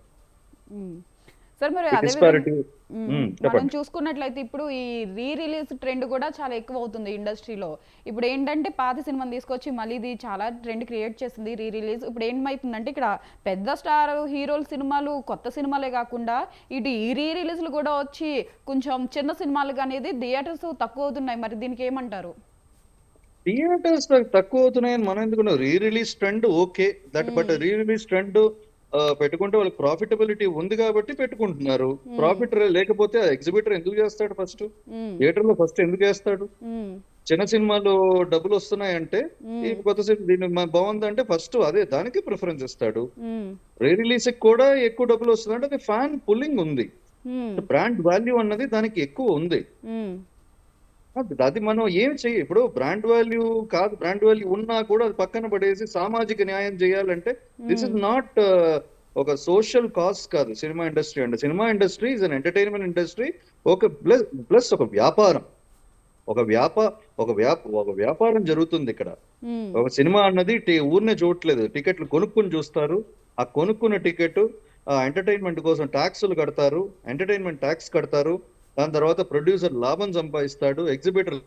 సార్ మరి అదే డిస్పారిటీ మనం చెప్పండి. చూసుకున్నట్లయితే ఇప్పుడు ఈ రిలీజ్ ట్రెండ్ కూడా చాలా ఎక్కువ అవుతుంది ఇండస్ట్రీలో. ఇప్పుడు ఏంటంటే పాత సినిమాని తీసుకొచ్చి మళ్ళీ ఇది చాలా ట్రెండ్ క్రియేట్ చేసింది రిలీజ్. ఇప్పుడు ఏమవుతుందంటే ఇక్కడ పెద్ద స్టార్ హీరోల సినిమాలు కొత్త సినిమాలే కాకుండా ఇటు ఈ రిలీజ్లు కూడా వచ్చి కొంచెం చిన్న సినిమాలకు అనేది థియేటర్స్ తక్కువ అవుతున్నాయి. మరి దీనికి ఏమంటారు? థియేటర్స్ తక్కువ అవుతున్నాయని మనం ఎందుకు, re release trend okay that, but re release trend పెట్టుకుంటే వాళ్ళకి ప్రాఫిటబిలిటీ ఉంది కాబట్టి పెట్టుకుంటున్నారు. ప్రాఫిట్ లేకపోతే ఎగ్జిబిటర్ ఎందుకు చేస్తాడు? ఫస్ట్ థియేటర్ లో ఫస్ట్ ఎందుకు చేస్తాడు? చిన్న సినిమాలు డబ్బులు వస్తున్నాయంటే ఈ కొత్త సినిమా దీని బాగుందంటే ఫస్ట్ అదే దానికి ప్రిఫరెన్స్ ఇస్తాడు. రీ రిలీజ్ కూడా ఎక్కువ డబ్బులు వస్తుందంటే అది ఫ్యాన్ పుల్లింగ్ ఉంది, బ్రాండ్ వాల్యూ అన్నది దానికి ఎక్కువ ఉంది. అది మనం ఏం చెయ్యి, ఇప్పుడు బ్రాండ్ వాల్యూ కాదు, బ్రాండ్ వాల్యూ ఉన్నా కూడా అది పక్కన పడేసి సామాజిక న్యాయం చేయాలంటే దిస్ ఇస్ నాట్ ఒక సోషల్ కాజ్ కాదు. సినిమా ఇండస్ట్రీ అంటే cinema industry is an entertainment industry. ఒక ప్లస్ ఒక వ్యాపారం, ఒక వ్యాపారం జరుగుతుంది ఇక్కడ. ఒక సినిమా అన్నది ఊరినే చూడట్లేదు, టికెట్లు కొనుక్కుని చూస్తారు. ఆ కొనుక్కున్న టికెట్ ఎంటర్టైన్మెంట్ కోసం ట్యాక్సులు కడతారు, ఎంటర్టైన్మెంట్ ట్యాక్స్ కడతారు. దాని తర్వాత ప్రొడ్యూసర్ లాభం సంపాదిస్తాడు, ఎగ్జిబిటర్.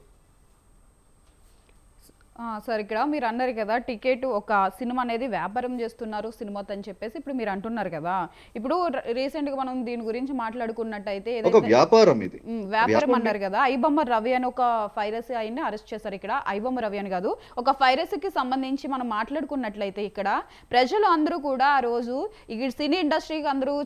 సార్ ఇక్కడ మీరు అన్నారు కదా టికెట్ ఒక సినిమా అనేది వ్యాపారం చేస్తున్నారు సినిమాతో అని చెప్పేసి ఇప్పుడు మీరు అంటున్నారు కదా. ఇప్పుడు రీసెంట్ గా మనం దీని గురించి మాట్లాడుకున్నట్టయితే వ్యాపారం ఇది వ్యాపారం అన్నారు కదా. ఐబొమ్మ రవి అని ఒక పైరసీ ఆయన్ని అరెస్ట్ చేశారు. ఇక్కడ ఐబొమ్మ రవి అని కాదు, ఒక పైరసీకి సంబంధించి మనం మాట్లాడుకున్నట్లయితే ఇక్కడ ప్రజలు అందరూ కూడా ఆ రోజు ఈ సినీ ఇండస్ట్రీకి అందరూ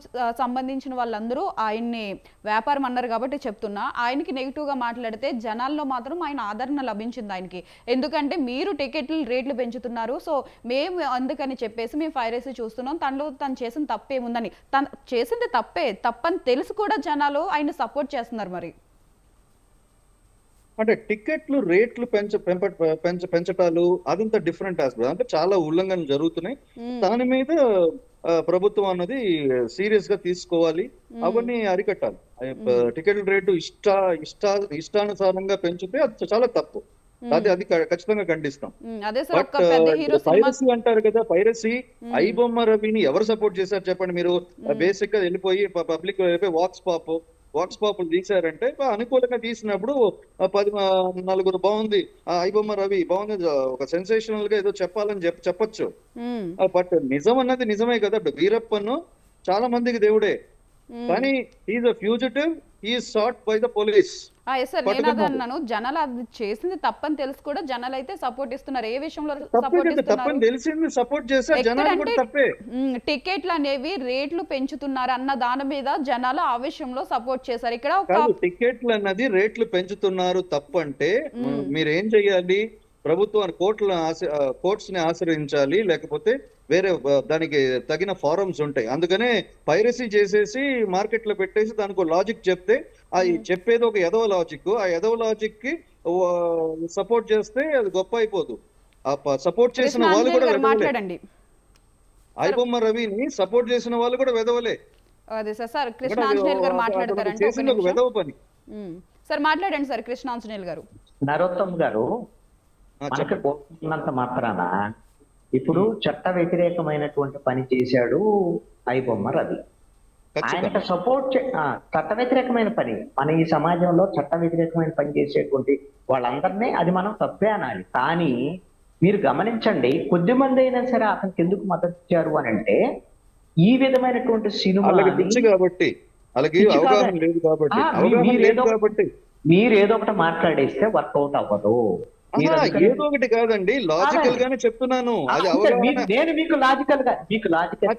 సంబంధించిన వాళ్ళందరూ ఆయన్ని వ్యాపారం అన్నారు కాబట్టి చెప్తున్నా. ఆయనకి నెగిటివ్ గా మాట్లాడితే జనాల్లో మాత్రం ఆయన ఆదరణ లభించింది ఆయనకి. ఎందుకంటే మీరు టికెట్లు రేట్లు పెంచుతున్నారు, సో మేము అందుకని చెప్పేసి మేము పైరసీ చూస్తున్నాం, తను చేసిన తప్పేముందని. తను చేసింది తప్పని తెలుసు కూడా జనాలు ఆయన సపోర్ట్ చేస్తున్నారు. మరి అంటే టికెట్లు రేట్లు పెంచటాలు అదంతా డిఫరెంట్ ఆస్పెక్ట్, అంటే చాలా ఉల్లంఘనలు జరుగుతున్నాయి. దాని మీద ప్రభుత్వం అన్నది సీరియస్ గా తీసుకోవాలి, అవన్నీ అరికట్టాలి. టికెట్ల రేటు ఇష్టానుసారంగా పెంచితే అది చాలా తప్పు, అది ఖచ్చితంగా ఖండిస్తాం. బట్ పైరసీ అంటారు కదా, పైరసీ ఐబొమ్మ రవిని ఎవరు సపోర్ట్ చేశారు చెప్పండి మీరు? బేసిక్ గా వెళ్ళిపోయి పబ్లిక్ వెళ్ళిపోయి వాక్స్ పాపులు తీశారంటే అనుకూలంగా తీసినప్పుడు 10 బాగుంది, ఐబొమ్మ రవి బాగుంది, ఒక సెన్సేషనల్ గా ఏదో చెప్పాలని చెప్పొచ్చు. బట్ నిజం అన్నది నిజమే కదా. ఇప్పుడు వీరప్పను చాలా మందికి దేవుడే, కానీ is a fugitive, is sought by the police. అన్నాను జనాలు అది చేసింది తప్పని తెలుసు కూడా జనాలు అయితే సపోర్ట్ ఇస్తున్నారు. ఏ విషయంలో తప్పని తెలిసింది సపోర్ట్ చేస్తారు జనాలు కూడా తప్పే. టికెట్లు అనేవి రేట్లు పెంచుతున్నారు అన్న దాని మీద జనాలు ఆ విషయంలో సపోర్ట్ చేశారు. ఇక్కడ టికెట్లు అన్నది రేట్లు పెంచుతున్నారు తప్పంటే మీరేం చెయ్యాలి? ప్రభుత్వాన్ని కోర్ట్స్ ని ఆశ్రయించాలి, లేకపోతే వేరే దానికి తగిన ఫారమ్స్ ఉంటాయి. అందుకనే పైరసీ చేసేసి మార్కెట్ లో పెట్టేసి దానికి లాజిక్ చెప్తే అది చెప్పేది ఒక ఎదవ లాజిక్, ఆ ఎదవ లాజిక్ కి సపోర్ట్ చేస్తే అది గొప్ప అయిపోదు. ఆ సపోర్ట్ చేసిన వాళ్ళు కూడా మాట్లాడండి. ఐబొమ్మ రవిని సపోర్ట్ చేసిన వాళ్ళు కూడా వెదవలే. అదే సార్ కృష్ణాంజనేయులు గారు మాట్లాడతారంటే ఒక వెదవ పని. సార్ మాట్లాడండి సార్ కృష్ణాంజనేయులు గారు. నరోత్తమ్ గారు, మనకి పోతున్నంత మాత్రాన ఇప్పుడు చట్ట వ్యతిరేకమైనటువంటి పని చేశాడు ఐబొమ్మ రవి, ఆయనకు సపోర్ట్ చట్ట వ్యతిరేకమైన పని, మన ఈ సమాజంలో చట్ట వ్యతిరేకమైన పని చేసేటువంటి వాళ్ళందరినీ అది మనం తప్పే అనాలి. కానీ మీరు గమనించండి, కొద్ది మంది అయినా సరే అతనికి ఎందుకు మద్దతు ఇచ్చారు అని అంటే ఈ విధమైనటువంటి సినిమా మీరేదో ఒకటి మాట్లాడేస్తే వర్కౌట్ అవ్వదు. ఏదో ఒకటి కాదండి, లాజికల్ గానే చెప్తున్నాను. నేను మీకు లాజికల్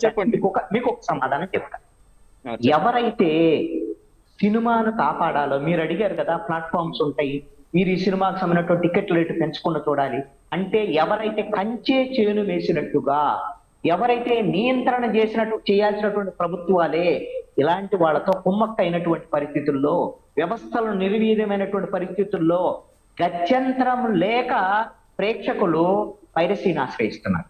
చెప్పండి, మీకు ఒక సమాధానం చెప్తాను. ఎవరైతే సినిమాను కాపాడాలో, మీరు అడిగారు కదా ప్లాట్ఫామ్స్ ఉంటాయి, మీరు ఈ సినిమాకు సంబంధించిన టికెట్ రేటు పెంచకుండా చూడాలి అంటే, ఎవరైతే కంచే చేను వేసినట్టుగా, ఎవరైతే నియంత్రణ చేయాల్సినటువంటి ప్రభుత్వాలే ఇలాంటి వాళ్ళతో కుమ్మక్కైనటువంటి పరిస్థితుల్లో, వ్యవస్థలు నిర్వీర్యమైనటువంటి పరిస్థితుల్లో గత్యంతరం లేక ప్రేక్షకులు పైరసీని ఆశ్రయిస్తున్నారు.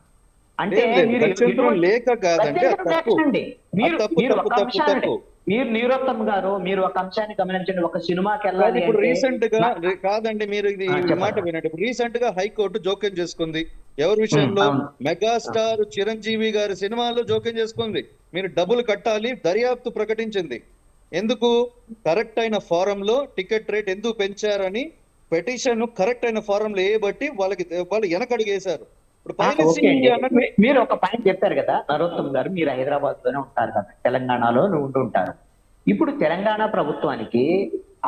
అంటే లేదు, లేదు, మీరు గత్యంతరం ఎటువంటి- లేక కాదంటే అది గత్యంతరం తప్పు. లేకండి. మీరు అది తప్పు, మీరు తప్పు, ఒక తప్పు, అంశాన్ని తప్పు. మీరు నీరోత్తమ్ గారు మీరు ఒక అంశాన్ని గమనించండి. ఒక సినిమాకి కాదు, వెళ్ళాలి ఇప్పుడు అంటే రీసెంట్ గా కాదండి, మీరు ఇది ఈ చెప్పండి. మాట వినండి. ఇప్పుడు రీసెంట్ గా హైకోర్టు జోక్యం చేసుకుంది ఎవరి విషయంలో? అవును. మెగాస్టార్ చిరంజీవి గారి సినిమాలో జోక్యం చేసుకుంది. మీరు డబ్బులు కట్టాలి, దర్యాప్తు ప్రకటించింది. ఎందుకు? కరెక్ట్ అయిన ఫారంలో టికెట్ రేట్ ఎందుకు పెంచారని పిటిషన్ కరెక్ట్ అయిన ఫారంలో వేయబట్టి వాళ్ళు వెనకడుగు వేశారు. ఇప్పుడు పైరసీ ఓకే అండి. అన్నట్టు మీరు ఒక పాయింట్ చెప్పారు కదా నరోత్తమ్ గారు, మీరు హైదరాబాద్ లోనే ఉంటారు కదా, తెలంగాణలో ఉంటుంటారు. ఇప్పుడు తెలంగాణ ప్రభుత్వానికి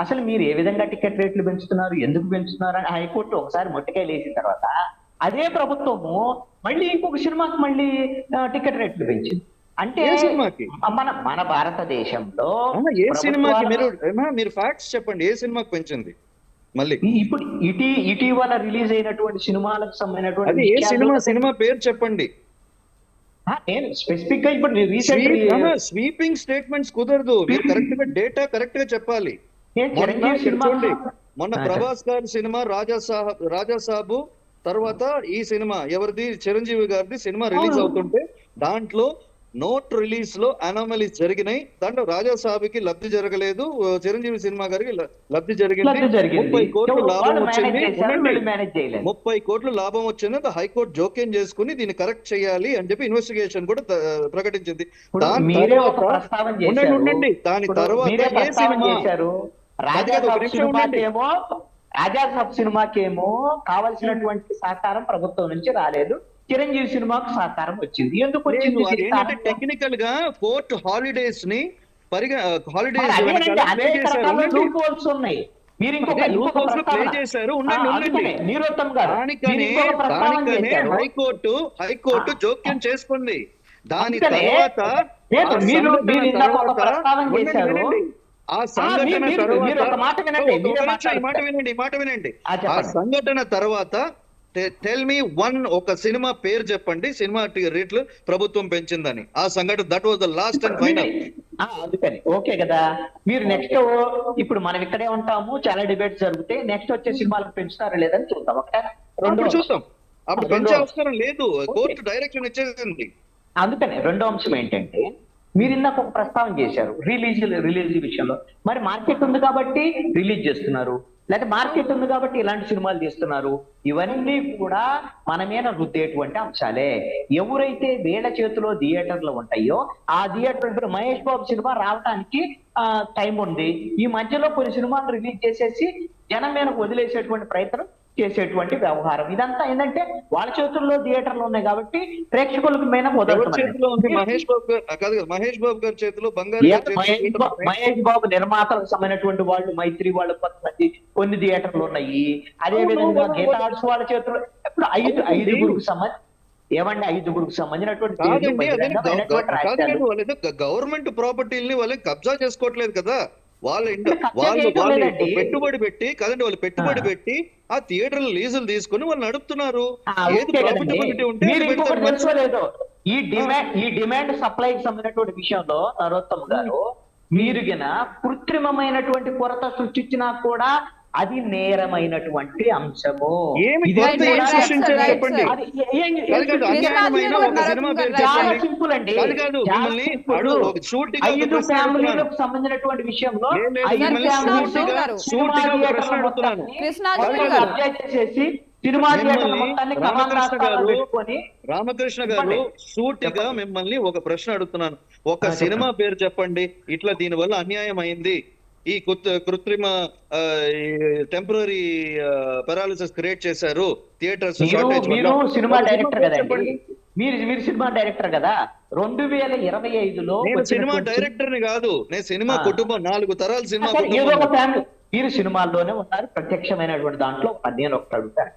అసలు మీరు ఏ విధంగా టికెట్ రేట్లు పెంచుతున్నారు, ఎందుకు పెంచుతున్నారు అని హైకోర్టు ఒకసారి మొట్టికాయలు వేసిన తర్వాత అదే ప్రభుత్వము మళ్ళీ ఇంకొక సినిమాకి మళ్ళీ టికెట్ రేట్లు పెంచింది. అంటే ఏ సినిమాకి? మన భారతదేశంలో ఏ సినిమాకి? ప్రభుత్వాల- మీరు ఫ్యాక్ట్స్ చెప్పండి, ఏ సినిమాకి పెంచింది మళ్ళీ? ఇప్పుడు ఇటీవల రిలీజ్ అయినటువంటి సినిమాలకు సంబంధించినటువంటి అది ఏ సినిమా? విషయాల్లో- సినిమా పేరు చెప్పండి. నేను స్పెసిఫిక్ గా ఇప్పుడు రీసెంట్ స్వీపింగ్ స్టేట్మెంట్స్ కుదరదు. మీరు కరెక్ట్ గా డేటా కరెక్ట్ గా చెప్పాలి. చిరంజీవి సినిమా చూడండి, మొన్న ప్రభాస్ గారి సినిమా రాజా సాబు తర్వాత ఈ సినిమా ఎవరిది? చిరంజీవి గారిది సినిమా రిలీజ్ అవుతుంటే దాంట్లో నోట్ రిలీజ్ లో అనామలీస్ జరిగినాయి. దాంట్లో రాజా సాబుకి లబ్ధి జరగలేదు, చిరంజీవి సినిమా గారికి లబ్ధి జరిగింది. 30 కోట్లు లాభం వచ్చింది. 30 కోట్లు లాభం వచ్చింది. హైకోర్టు జోక్యం చేసుకుని దీన్ని కరెక్ట్ చేయాలి అని చెప్పి ఇన్వెస్టిగేషన్ కూడా ప్రకటించింది. దాని తర్వాత ఉండండి, దాని తర్వాత ఏ సినిమా? రాజాసాబ్ సినిమాకేమో కావలసినటువంటి సహకారం ప్రభుత్వం నుంచి రాలేదు, చిరంజీవి సినిమాకు సహకారం వచ్చింది. ఎందుకు వచ్చింది? టెక్నికల్ గా కోర్టు హాలిడేస్ ని ఉన్నాయి. మీరు ప్లే చేశారు. నీరోత్తమ్ గారు దానికనే హైకోర్టు జోక్యం చేసుకుంది. దాని అందుకనే తర్వాత ఆ సంఘటన తర్వాత టెల్ మీ వన్, ఒక సినిమా పేరు చెప్పండి, సినిమా రేట్లు ప్రభుత్వం పెంచిందని. ఆ సంఘటన that was the last and final. అందుకని ఓకే కదా. మీరు నెక్స్ట్ ఇప్పుడు మనం ఇక్కడే ఉంటాము, చాలా డిబేట్స్ జరుగుతాయి. నెక్స్ట్ వచ్చే సినిమాలకు పెంచుతారా లేదని చూద్దాం. అప్పుడు చూద్దాం. అప్పుడు పెంచే అవసరం లేదు, కోర్టు డైరెక్షన్ ఇచ్చేసింది. అందుకని రెండో అంశం ఏంటంటే, మీరు ఇందాక ఒక ప్రస్తావన చేశారు రిలీజ్ విషయంలో. మరి మార్కెట్ ఉంది కాబట్టి రిలీజ్ చేస్తున్నారు, లేకపోతే మార్కెట్ ఉంది కాబట్టి ఇలాంటి సినిమాలు తీస్తున్నారు. ఇవన్నీ కూడా మన మీద రుద్దేటువంటి అంశాలే. ఎవరైతే వీళ్ళ చేతిలో థియేటర్లు ఉంటాయో ఆ థియేటర్, ఇప్పుడు మహేష్ బాబు సినిమా రావడానికి టైం ఉంది. ఈ మధ్యలో కొన్ని సినిమాలు రిలీజ్ చేసేసి జనం మీద వదిలేసేటువంటి ప్రయత్నం చేసేటువంటి వ్యవహారం ఇదంతా. ఏంటంటే వాళ్ళ చేతుల్లో థియేటర్లు ఉన్నాయి కాబట్టి ప్రేక్షకులకు మీద మహేష్ బాబు గారి చేతిలో బంగారు. మహేష్ బాబు నిర్మాతలకు సంబంధించినటువంటి వాళ్ళు, మైత్రి వాళ్ళు కొంతమంది కొన్ని థియేటర్లు ఉన్నాయి. అదే విధంగా గీతా ఆర్ట్స్ వాళ్ళ చేతుల్లో ఇప్పుడు ఐదుగురికి సంబంధించినటువంటి గవర్నమెంట్ ప్రాపర్టీని వాళ్ళు కబ్జా చేసుకోవట్లేదు కదా. వాళ్ళు పెట్టుబడి పెట్టి కదండి, వాళ్ళు పెట్టుబడి పెట్టి ఆ థియేటర్ల లీజులు తీసుకుని వాళ్ళు నడుపుతున్నారు. ఈ డిమాండ్ సప్లైకి సంబంధించినటువంటి విషయంలో నరోత్తమ్ గారు, మీరు గిన కృత్రిమమైనటువంటి కొరత సృష్టించినా కూడా అది నేరమైనటువంటి అంశము. చాలా సింపుల్ అండి. 5 ఫ్యామిలీలకు సంబంధించినటువంటి విషయంలో చేసి సినిమా రామకృష్ణ గారు సూటిగా మిమ్మల్ని ఒక ప్రశ్న అడుగుతున్నాను. ఒక సినిమా పేరు చెప్పండి, ఇట్లా దీని వల్ల అన్యాయం అయింది, ఈ కృత్రిమ టెంపరీ పెరాలిసిస్ క్రియేట్ చేశారు థియేటర్స్. మీరు సినిమా డైరెక్టర్ కదండి, మీరు సినిమా డైరెక్టర్ కదా. 2025లో సినిమా డైరెక్టర్ ని కాదు, నేను సినిమా కుటుంబం 4 తరాల సినిమా. మీరు సినిమాల్లోనే ఉన్నారు, ప్రత్యక్షమైనటువంటి దాంట్లో నేను ఒకటి అడుగుతాను.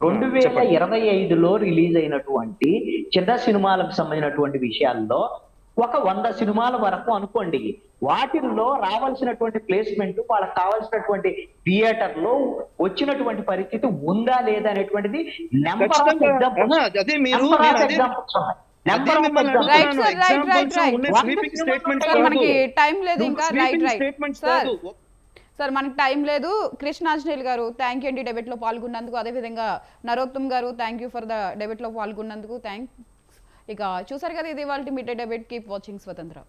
2025లో రిలీజ్ అయినటువంటి చిన్న సినిమాలకు సంబంధించినటువంటి విషయాల్లో ఒక 100 సినిమాల వరకు అనుకోండి, వాటిల్లో రావాల్సినటువంటి ప్లేస్మెంట్, వాళ్ళకి కావాల్సినటువంటి థియేటర్ లో వచ్చినటువంటి పరిస్థితి ఉందా లేదా అనేటువంటిది నెంబర్ ఆఫ్ ఎగ్జాంపుల్స్ సార్. మనకి టైం లేదు. కృష్ణాంజనేయులు గారు థ్యాంక్ యూ అండి డెబేట్ లో పాల్గొన్నందుకు. అదేవిధంగా నరోత్తమ్ గారు thank you for the debate లో పాల్గొన్నందుకు. థ్యాంక్స్. ఇక చూసారు కదా ఇది వాళ్ళ mid day debate. Keep watching స్వతంత్ర.